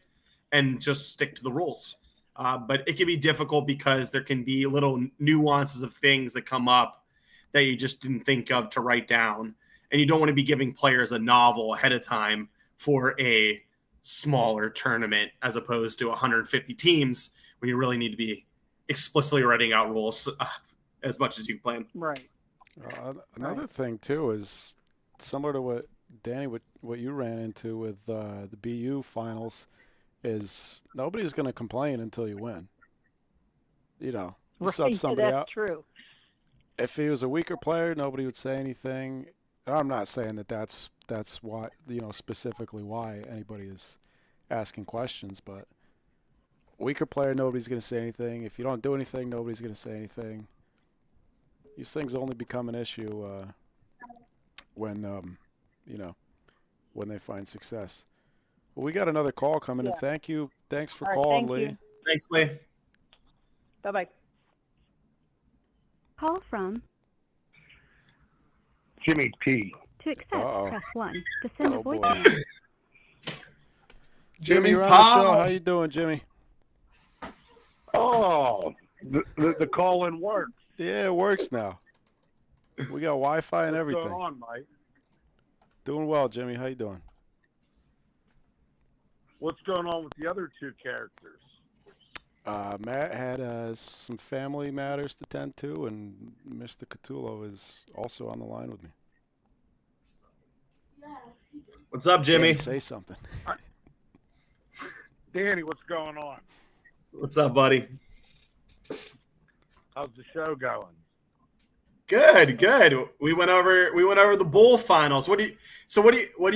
and just stick to the rules. But it can be difficult because there can be little nuances of things that come up that you just didn't think of to write down. and you don't want to be giving players a novel ahead of time for a smaller tournament as opposed to 150 teams when you really need to be explicitly writing out rules as much as you plan. Right. Another thing too is similar to what Danny, what you ran into with the BU finals, is nobody's going to complain until you win. You know, you sub somebody that's out. True. If he was a weaker player, nobody would say anything. And I'm not saying that's why, specifically why anybody is asking questions, but weaker player, nobody's going to say anything. If you don't do anything, nobody's going to say anything. These things only become an issue when they find success. Well, we got another call coming in. Thank you. Thanks for calling, Lee. You. Thanks, Lee. Bye-bye. Call from Jimmy P. to accept, Uh-oh. press 1. To send a Oh, boy. voicemail. Jimmy, you're on the Powell. show. How you doing, Jimmy? Oh, the call-in works. Yeah, it works now. We got Wi-Fi and everything. What's going on, Mike? Doing well, Jimmy. How you doing? What's going on with the other two characters? Matt had some family matters to tend to, and Mr. Catullo is also on the line with me. What's up, Jimmy? Danny, say something. Danny, what's going on? What's up, buddy? How's the show going? Good. We went over the bowl finals. What do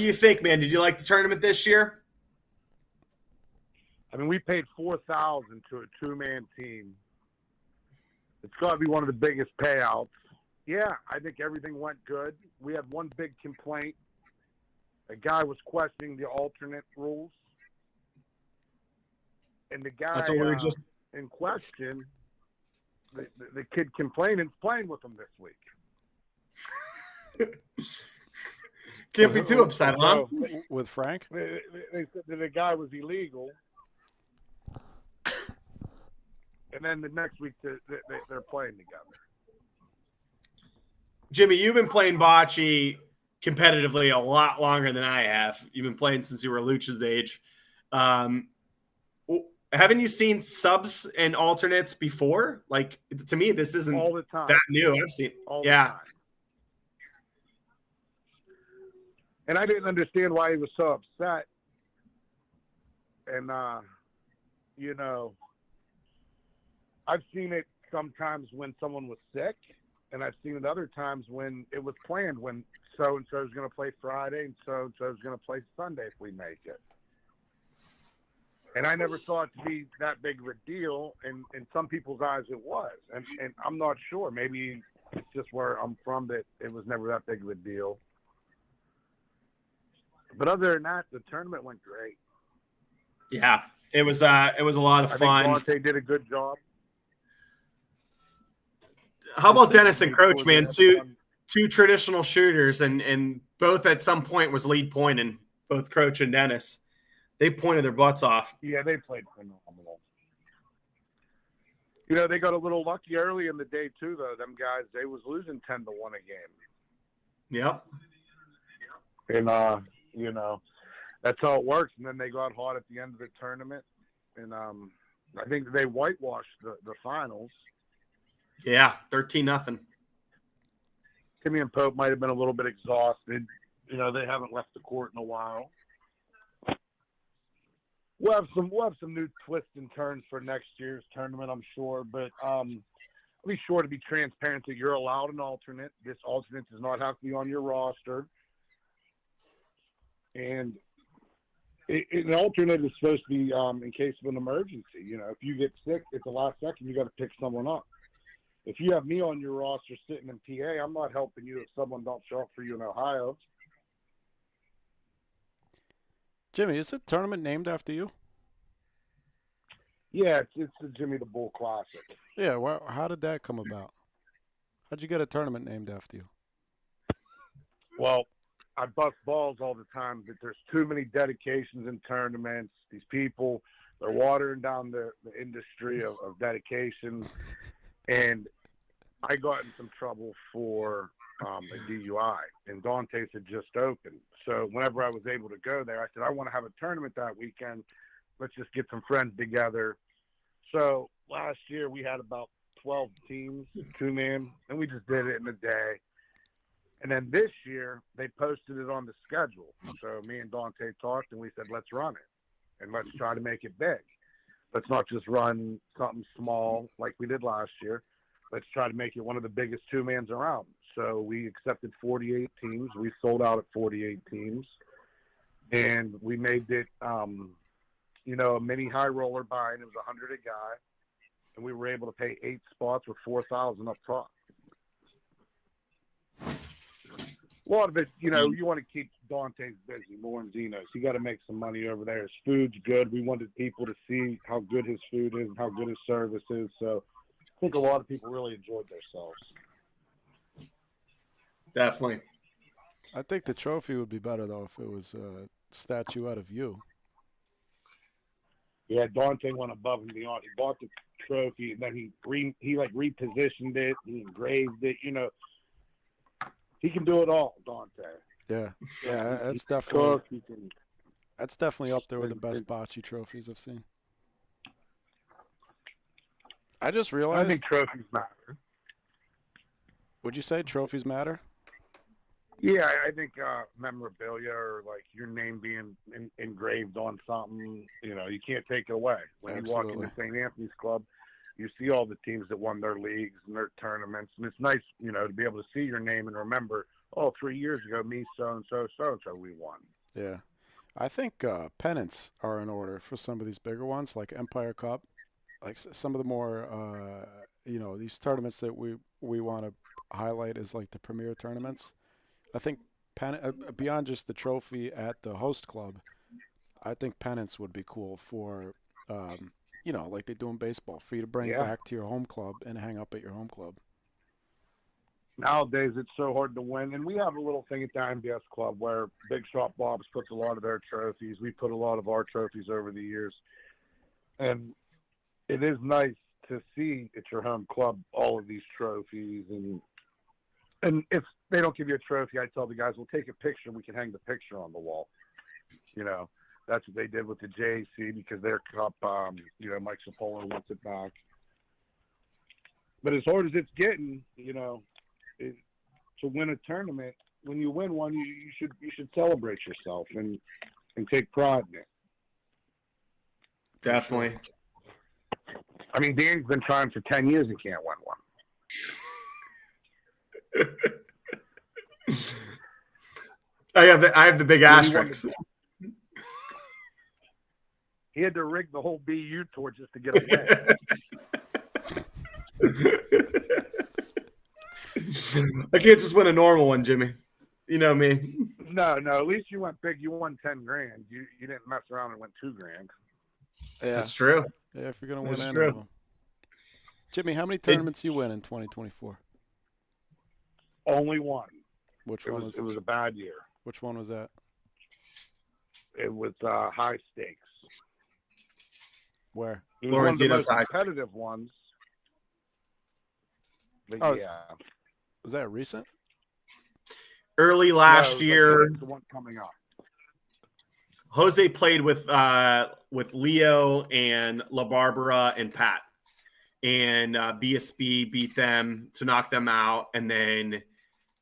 you think, man? Did you like the tournament this year? I mean, we paid $4,000 to a two-man team. It's got to be one of the biggest payouts. Yeah, I think everything went good. We had one big complaint. A guy was questioning the alternate rules, and the guy That's what we were just. in question, the kid complaining, playing with him this week. Can't be too upset, huh? With Frank? They said that the guy was illegal. And then the next week they're playing together. Jimmy, you've been playing bocce competitively a lot longer than I have. You've been playing since you were Lucha's age. Haven't you seen subs and alternates before? Like, to me, this isn't all the time. that new. I've seen all the time. And I didn't understand why he was so upset. And, I've seen it sometimes when someone was sick, and I've seen it other times when it was planned, when so-and-so is going to play Friday and so-and-so is going to play Sunday if we make it. And I never saw it to be that big of a deal, and in some people's eyes it was. And I'm not sure. Maybe it's just where I'm from that it was never that big of a deal. But other than that, the tournament went great. Yeah, it was a lot of fun. I think Bocce did a good job. How about Dennis and Croach, man? Two traditional shooters, and both at some point was lead pointing, both Croach and Dennis. They pointed their butts off. Yeah, they played phenomenal. They got a little lucky early in the day, too, though. Them guys, they was losing 10-1 a game. Yep. And, that's how it works. And then they got hot at the end of the tournament. And I think they whitewashed the finals. Yeah, 13-0. Timmy and Pope might have been a little bit exhausted. They haven't left the court in a while. We'll have some new twists and turns for next year's tournament, I'm sure. But be sure to be transparent that you're allowed an alternate. This alternate does not have to be on your roster. And an alternate is supposed to be in case of an emergency. If you get sick at the last second, you got to pick someone up. If you have me on your roster sitting in PA, I'm not helping you if someone don't show up for you in Ohio. Jimmy, is the tournament named after you? Yeah, it's the Jimmy the Bull Classic. Yeah, well, how did that come about? How'd you get a tournament named after you? Well, I bust balls all the time that there's too many dedications in tournaments. These people, they're watering down the industry of dedications. And I got in some trouble for a DUI, and Dante's had just opened. So whenever I was able to go there, I said, I want to have a tournament that weekend. Let's just get some friends together. So last year we had about 12 teams, 2-man, and we just did it in a day. And then this year they posted it on the schedule. So me and Dante talked, and we said, let's run it, and let's try to make it big. Let's not just run something small like we did last year. Let's try to make it one of the biggest 2-mans around. So we accepted 48 teams. We sold out at 48 teams. And we made it, a mini high roller buy-in. It was $100 a guy. And we were able to pay 8 spots with $4,000 up top. A lot of it, you want to keep Dante's busy more than Zeno's. You got to make some money over there. His food's good. We wanted people to see how good his food is and how good his service is. So I think a lot of people really enjoyed themselves. Definitely. I think the trophy would be better, though, if it was a statue out of you. Yeah, Dante went above and beyond. He bought the trophy, and then he repositioned it, he engraved it. He can do it all, Dante. Yeah, that's definitely up there with the best bocce trophies I've seen. I just realized. I think trophies matter. Would you say trophies matter? Yeah, I think memorabilia or like your name being engraved on something, you can't take it away. When Absolutely. You walk into St. Anthony's Club, you see all the teams that won their leagues and their tournaments, and it's nice, to be able to see your name and remember, 3 years ago, me, so-and-so, we won. Yeah. I think pennants are in order for some of these bigger ones, like Empire Cup, like some of the more, these tournaments that we want to highlight as like the premier tournaments. I think beyond just the trophy at the host club, I think pennants would be cool for, like they do in baseball, for you to bring back to your home club and hang up at your home club. Nowadays, it's so hard to win. And we have a little thing at the MBS Club where Big Shot Bob's puts a lot of their trophies. We put a lot of our trophies over the years. And it is nice to see at your home club all of these trophies. And if they don't give you a trophy, I tell the guys, we'll take a picture and we can hang the picture on the wall. That's what they did with the JC because their cup, Mike Scialdone wants it back. But as hard as it's getting, to win a tournament, when you win one, you should celebrate yourself and take pride in it. Definitely. I mean, Danny's been trying for 10 years and can't win one. I have the big asterisks. He had to rig the whole BU tour just to get a win. I can't just win a normal one, Jimmy. You know me. No. At least you went big. You won $10,000. You didn't mess around and win $2,000. Yeah, that's true. Yeah, if you're gonna win any of them. Jimmy, how many tournaments you win in 2024? Only one. Which one was? It was a bad year. Which one was that? It was high stakes. Where? It was one of the Lorenzino's most competitive ones. But yeah. Was that recent? Early last year. The one coming up. Jose played with Leo and La Barbara and Pat, and BSB beat them to knock them out, and then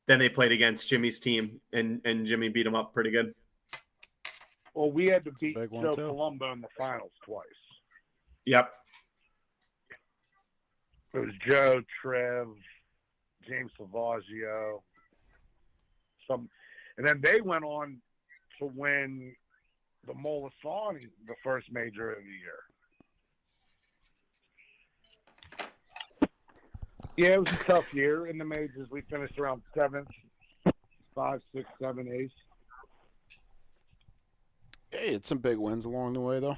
they played against Jimmy's team, and Jimmy beat them up pretty good. Well, we had to beat Joe too. Colombo in the finals twice. Yep. It was Joe, Trev, James Salvaggio, and then they went on to win the Molisani, the first major of the year. Yeah, it was a tough year in the majors. We finished around 7th, 5, 6, 7, 8. Hey, it's some big wins along the way, though.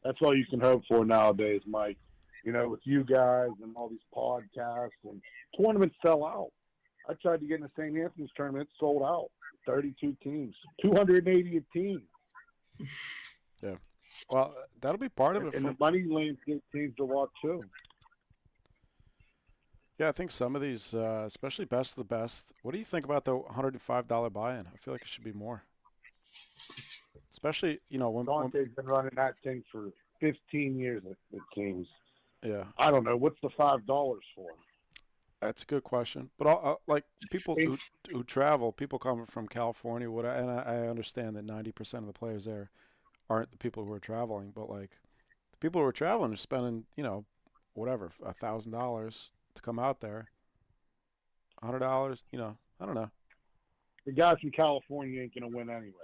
That's all you can hope for nowadays, Mike. With you guys and all these podcasts and tournaments sell out. I tried to get in the St. Anthony's tournament, sold out. 32 teams, 280 a team. Yeah. Well, that'll be part of it. And the money landscape changed a lot too. Yeah, I think some of these, especially best of the best. What do you think about the $105 buy-in? I feel like it should be more. Especially, when Dante's been running that thing for 15 years, it seems. yeah, I don't know. What's the $5 for? that's a good question. But like people who travel, people coming from California, and I understand that 90% of the players there aren't the people who are traveling, but like the people who are traveling are spending, whatever, $1,000 to come out there. $100, I don't know. The guys from California ain't going to win anyways.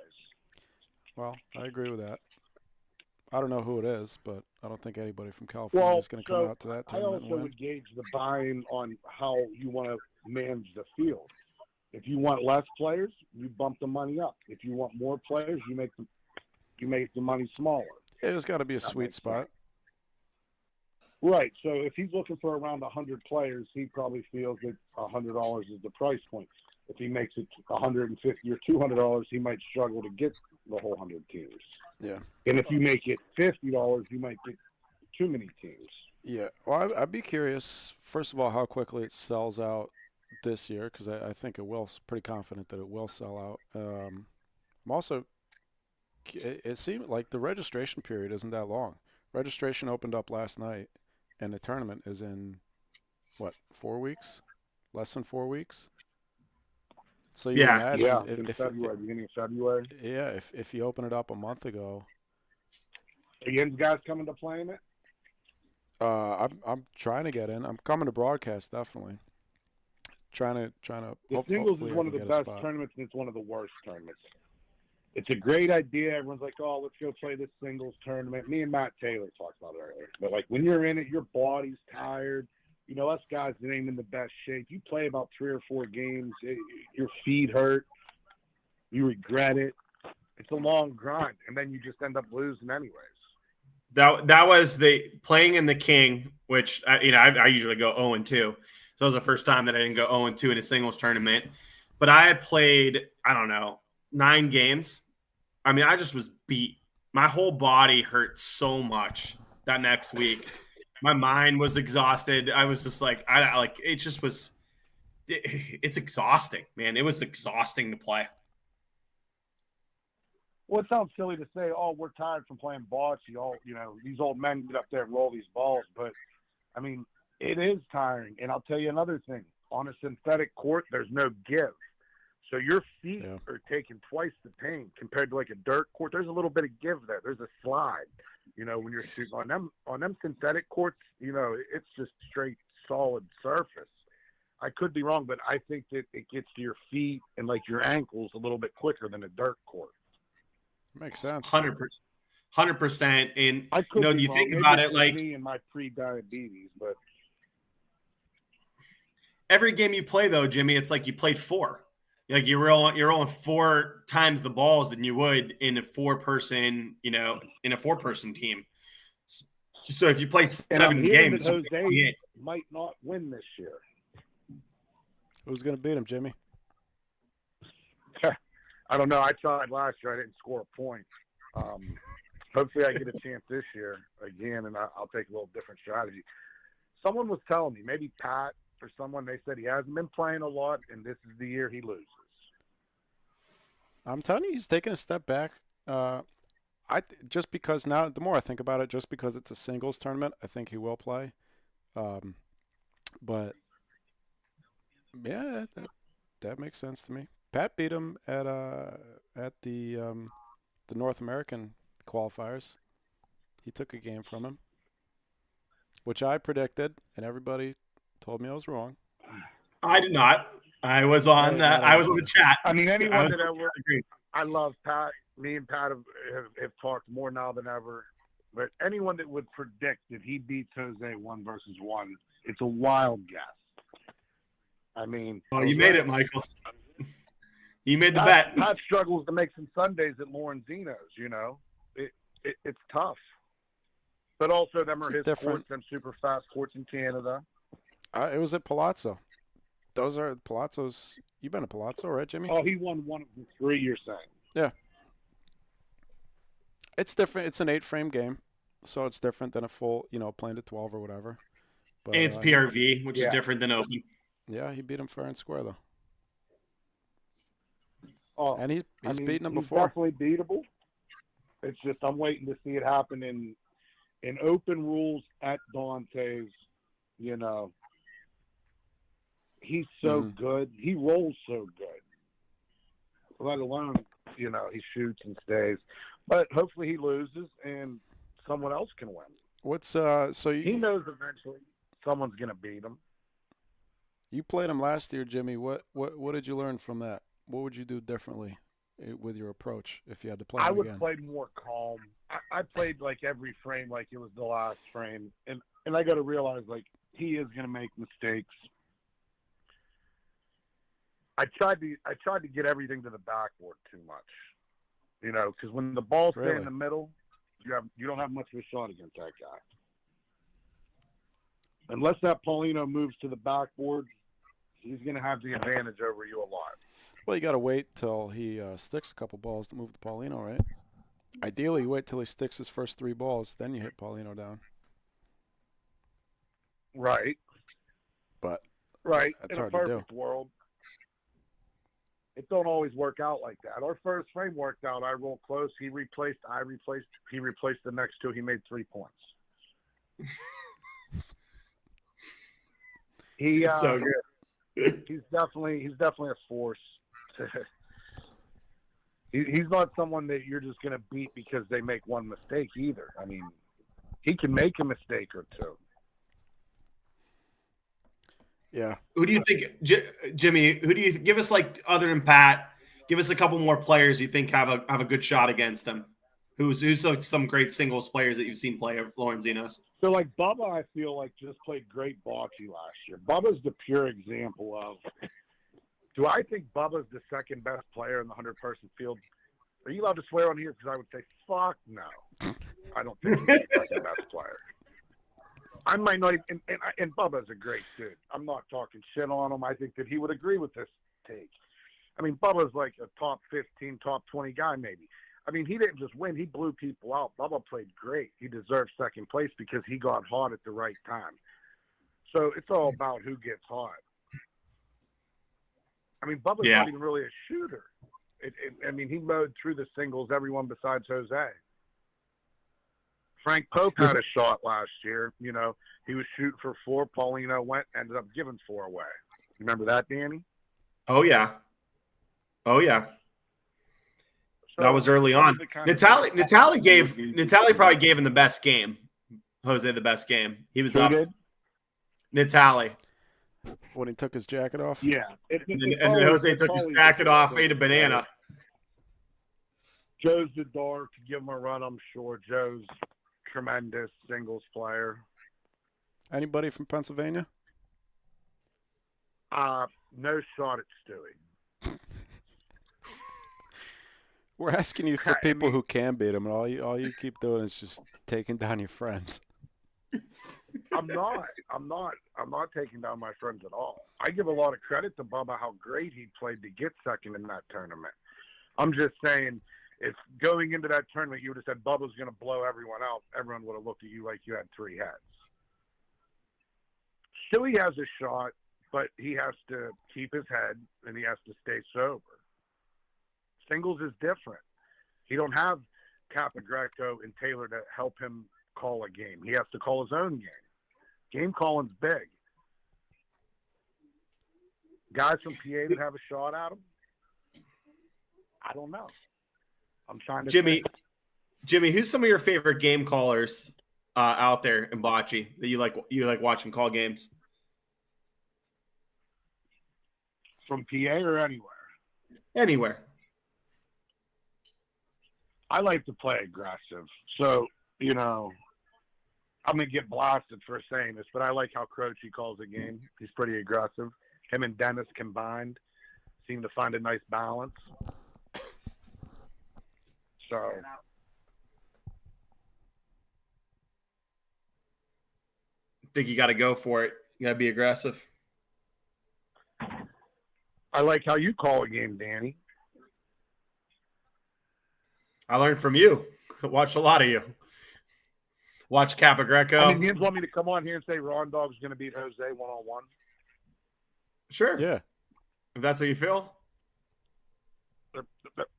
Well, I agree with that. I don't know who it is, but I don't think anybody from California is going to come out to that I tournament and also win. would gauge the buy-in on how you want to manage the field. If you want less players, you bump the money up. If you want more players, you make the money smaller. Yeah, there's got to be a sweet spot. Right. So if he's looking for around 100 players, he probably feels that $100 is the price point. If he makes it $150 or $200, he might struggle to get the whole 100 teams. Yeah. And if you make it $50, you might get too many teams. Yeah. Well, I'd be curious, first of all, how quickly it sells out this year, because I think it will. Pretty confident that it will sell out. I'm also, it seemed like the registration period isn't that long. Registration opened up last night, and the tournament is in, 4 weeks? Less than 4 weeks? So you imagine in February, beginning of February. Yeah, if you open it up a month ago. Are you guys coming to play in it? I'm trying to get in. I'm coming to broadcast, definitely. Trying to. The singles is one of the best tournaments, and it's one of the worst tournaments. It's a great idea. Everyone's like, "Oh, let's go play this singles tournament." Me and Matt Taylor talked about it earlier. But like when you're in it, your body's tired. Us guys that ain't in the best shape. You play about 3 or 4 games, your feet hurt. You regret it. It's a long grind, and then you just end up losing anyways. That was the playing in the King, which I usually go 0-2. So that was the first time that I didn't go 0-2 in a singles tournament. But I had played, 9 games. I mean, I just was beat. My whole body hurt so much that next week. My mind was exhausted. I was just like, it just was. It's exhausting, man. It was exhausting to play. Well, it sounds silly to say, "Oh, we're tired from playing bocce." These old men get up there and roll these balls, but I mean, it is tiring. And I'll tell you another thing: on a synthetic court, there's no give, so your feet are taking twice the pain compared to like a dirt court. There's a little bit of give there. There's a slide. When you're shooting on them synthetic courts, it's just straight solid surface. I could be wrong, but I think that it gets to your feet and like your ankles a little bit quicker than a dirt court. Makes sense. 100%. And I could be you wrong. think Maybe about it's it, like me and my pre-diabetes, but every game you play, though, Jimmy, it's like you played 4. Like you're rolling 4 times the balls than you would in a 4-person, in a 4-person team. So if you play 7 games, Jose might not win this year. Who's going to beat him, Jimmy? I don't know. I tried last year. I didn't score a point. Hopefully I get a chance this year again, and I'll take a little different strategy. Someone was telling me, maybe Pat or someone, they said he hasn't been playing a lot, and this is the year he loses. I'm telling you, he's taking a step back. Just because now, the more I think about it, just because it's a singles tournament, I think he will play. But yeah, that makes sense to me. Pat beat him at the North American qualifiers. He took a game from him, which I predicted, and everybody told me I was wrong. I did not. I was on. I was on the chat. I mean, anyone that I love Pat. Me and Pat have talked more now than ever. But anyone that would predict that he beats Jose 1-1, it's a wild guess. I mean, you made it, Michael. You made the bet. Pat struggles to make some Sundays at Lorenzino's. It's tough. But also, them are his courts, them super fast courts in Canada. It was at Palazzo. Those are Palazzo's. You've been to Palazzo, right, Jimmy? Oh, he won 1 of the 3, you're saying. Yeah. It's different. It's an 8-frame game, so it's different than a full, playing to 12 or whatever. But And it's PRV, which is Yeah. different than open. yeah, he beat him fair and square though, Oh, and he's beaten him he's before. definitely beatable. It's just I'm waiting to see it happen in open rules at Dante's. You know, he's so good. He rolls so good. Let alone, you know, he shoots and stays. But hopefully he loses and someone else can win. What's so He you knows eventually someone's gonna beat him. you played him last year, Jimmy? What did you learn from that? What would you do differently with your approach if you had to play I him would again? play more calm. I played like every frame like it was the last frame, and I got to realize like he is going to make mistakes. I tried to get everything to the backboard too much, you know, because when the ball's stay Really? in the middle, you don't have much of a shot against that guy. Unless that Paulino moves to the backboard, he's going to have the advantage over you a lot. Well, you got to wait till he sticks a couple balls to move to Paulino, right? Ideally, you wait till he sticks his first 3 balls, then you hit Paulino down. Right. But Right. That's in hard a to do. perfect world, it don't always work out like that. Our first frame worked out. I rolled close. He replaced. I replaced. He replaced the next 2. He made 3 points. He So good. he's definitely a force. He's not someone that you're just going to beat because they make one mistake either. I mean, he can make a mistake or 2. yeah, Who do you think, Jimmy? Who do you give us like other than Pat? Give us a couple more players you think have a good shot against him. Who's like some great singles players that you've seen play at Lawrenzinos? So, like, Bubba, I feel like just played great bocce last year. Bubba's the pure example of, do I think Bubba's the second best player in the 100-person field? Are you allowed to swear on here? Because I would say, fuck no. I don't think he's the second best player. I might not even, and Bubba's a great dude. I'm not talking shit on him. I think that he would agree with this take. I mean, Bubba's like a top 15, top 20 guy maybe. I mean, he didn't just win. He blew people out. Bubba played great. He deserved second place because he got hot at the right time. So it's all about who gets hot. I mean, Bubba's not even really a shooter. I mean, he mowed through the singles, everyone besides Jose. Frank Pope had a shot last year. You know, he was shooting for 4. Paulino ended up giving 4 away. You remember that, Danny? Oh yeah. So That was early on. Natali probably gave him the best game. Jose the best game. He was up. Natali. when he took his jacket off. Yeah. And then Jose took his jacket off, ate a banana. Joe's the door. Could give him a run, I'm sure. Joe's tremendous singles player. Anybody from Pennsylvania? No shot at Stewie. We're asking you for people who can beat him, and all you keep doing is just taking down your friends. I'm not taking down my friends at all. I give a lot of credit to Bubba how great he played to get second in that tournament. I'm just saying, if going into that tournament you would have said Bubba's going to blow everyone out, everyone would have looked at you like you had 3 heads. Stewie has a shot, but he has to keep his head and he has to stay sober. Singles is different. He don't have Capagreco and Taylor to help him call a game. He has to call his own game. Game calling's big. Guys from PA that have a shot at him, I don't know. I'm trying to Jimmy, who's some of your favorite game callers out there in bocce that you like watching call games? From PA or anywhere? Anywhere. I like to play aggressive. So, you know, I'm going to get blasted for saying this, but I like how Croce calls a game. He's pretty aggressive. Him and Dennis combined seem to find a nice balance. So, Think you got to go for it. You got to be aggressive. I like how you call a game, Danny. I learned from you. I watched a lot of you. Watch Capagreco. I mean, you want me to come on here and say Ron Dog's going to beat Jose 1-on-1? Sure. Yeah. If that's what you feel.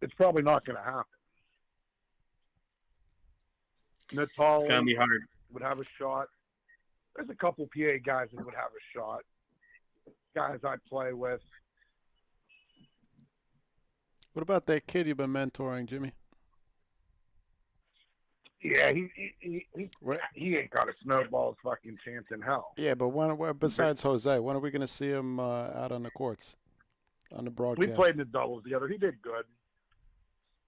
It's probably not going to happen. Natal It's going to be hard. would have a shot. There's a couple PA guys that would have a shot. Guys I play with. What about that kid you've been mentoring, Jimmy? Yeah, he ain't got a snowball's fucking chance in hell. Yeah, but besides Jose, when are we going to see him out on the courts, on the broadcast? We played in the doubles together. He did good.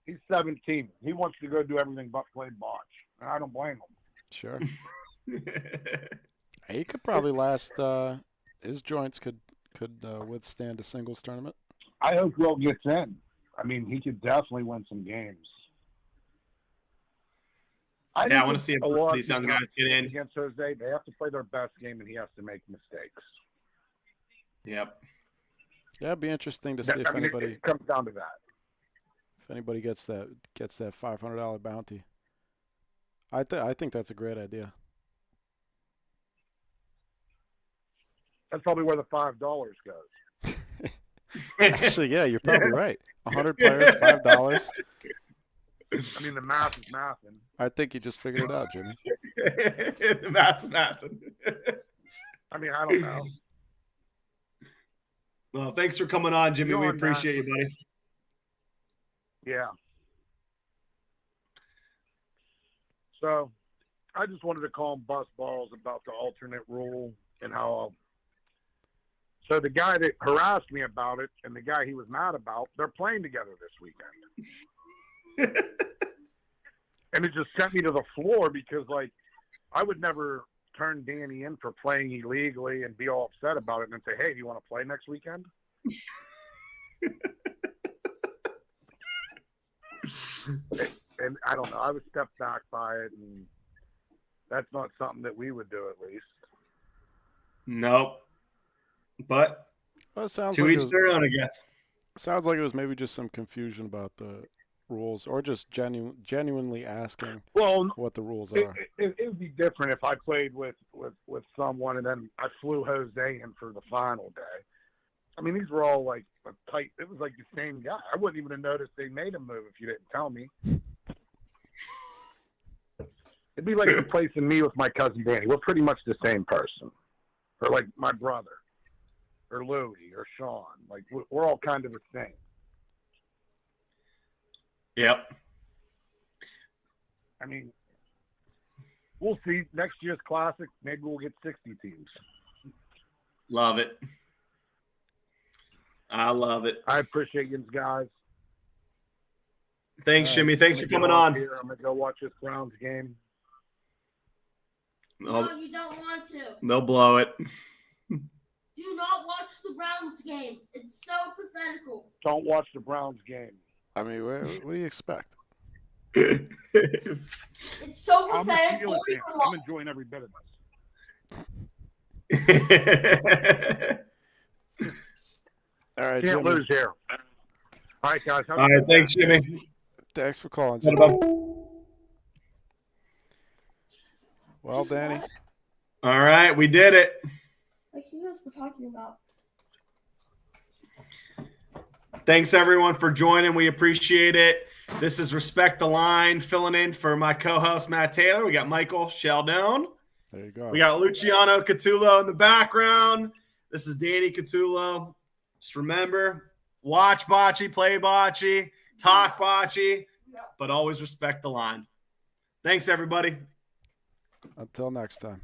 He's 17. He wants to go do everything but play bocce, and I don't blame him. Sure. He could probably last. His joints could withstand a singles tournament. I hope Will gets in. I mean, he could definitely win some games. I want to see if these young guys get in. Against Jose, they have to play their best game, and he has to make mistakes. Yep. Yeah, it'd be interesting to see if anybody it comes down to that. If anybody gets that $500 bounty. I think that's a great idea. That's probably where the $5 goes. Actually, yeah, you're probably right. 100 players, $5. I mean, the math is mathing. I think you just figured it out, Jimmy. The math's mathing. I mean, I don't know. Well, thanks for coming on, Jimmy. We appreciate you, buddy. Yeah. So, I just wanted to call him bust balls about the alternate rule and how. So the guy that harassed me about it and the guy he was mad about, they're playing together this weekend. And it just sent me to the floor because, like, I would never turn Danny in for playing illegally and be all upset about it and then say, hey, do you want to play next weekend? And I don't know. I would step back by it, and that's not something that we would do, at least. Nope. But well, it sounds to like each their own, I guess. Sounds like it was maybe just some confusion about the rules, or just genuinely asking what the rules are. It would be different if I played with someone and then I flew Jose in for the final day. I mean, these were all like tight. It was like the same guy. I wouldn't even have noticed they made a move if you didn't tell me. It'd be like replacing me with my cousin Danny. We're pretty much the same person. Or like my brother. Or Louie. Or Sean. Like, we're all kind of the same. Yep. I mean, we'll see. Next year's Classic, maybe we'll get 60 teams. Love it. I love it. I appreciate you guys. Thanks, Jimmy. Thanks for coming on. Here. I'm going to go watch this Browns game. No, you don't want to. They'll blow it. Do not watch the Browns game. It's so pathetical. Don't watch the Browns game. I mean, what do you expect? It's so I'm a pathetic. Steelers fan. I'm enjoying every bit of this. All right, Can't Jimmy. lose here. All right, guys. All right, thanks, Jimmy. Thanks for calling, Jimmy. Well, Danny. All right, we did it. Like you guys were talking about. Thanks, everyone, for joining. We appreciate it. This is Respect the Line, filling in for my co-host, Matt Taylor. We got Michael Scialdone. There you go. We got Luciano Catullo in the background. This is Danny Catullo. Just remember, watch bocce, play bocce, talk bocce, but always respect the line. Thanks, everybody. Until next time.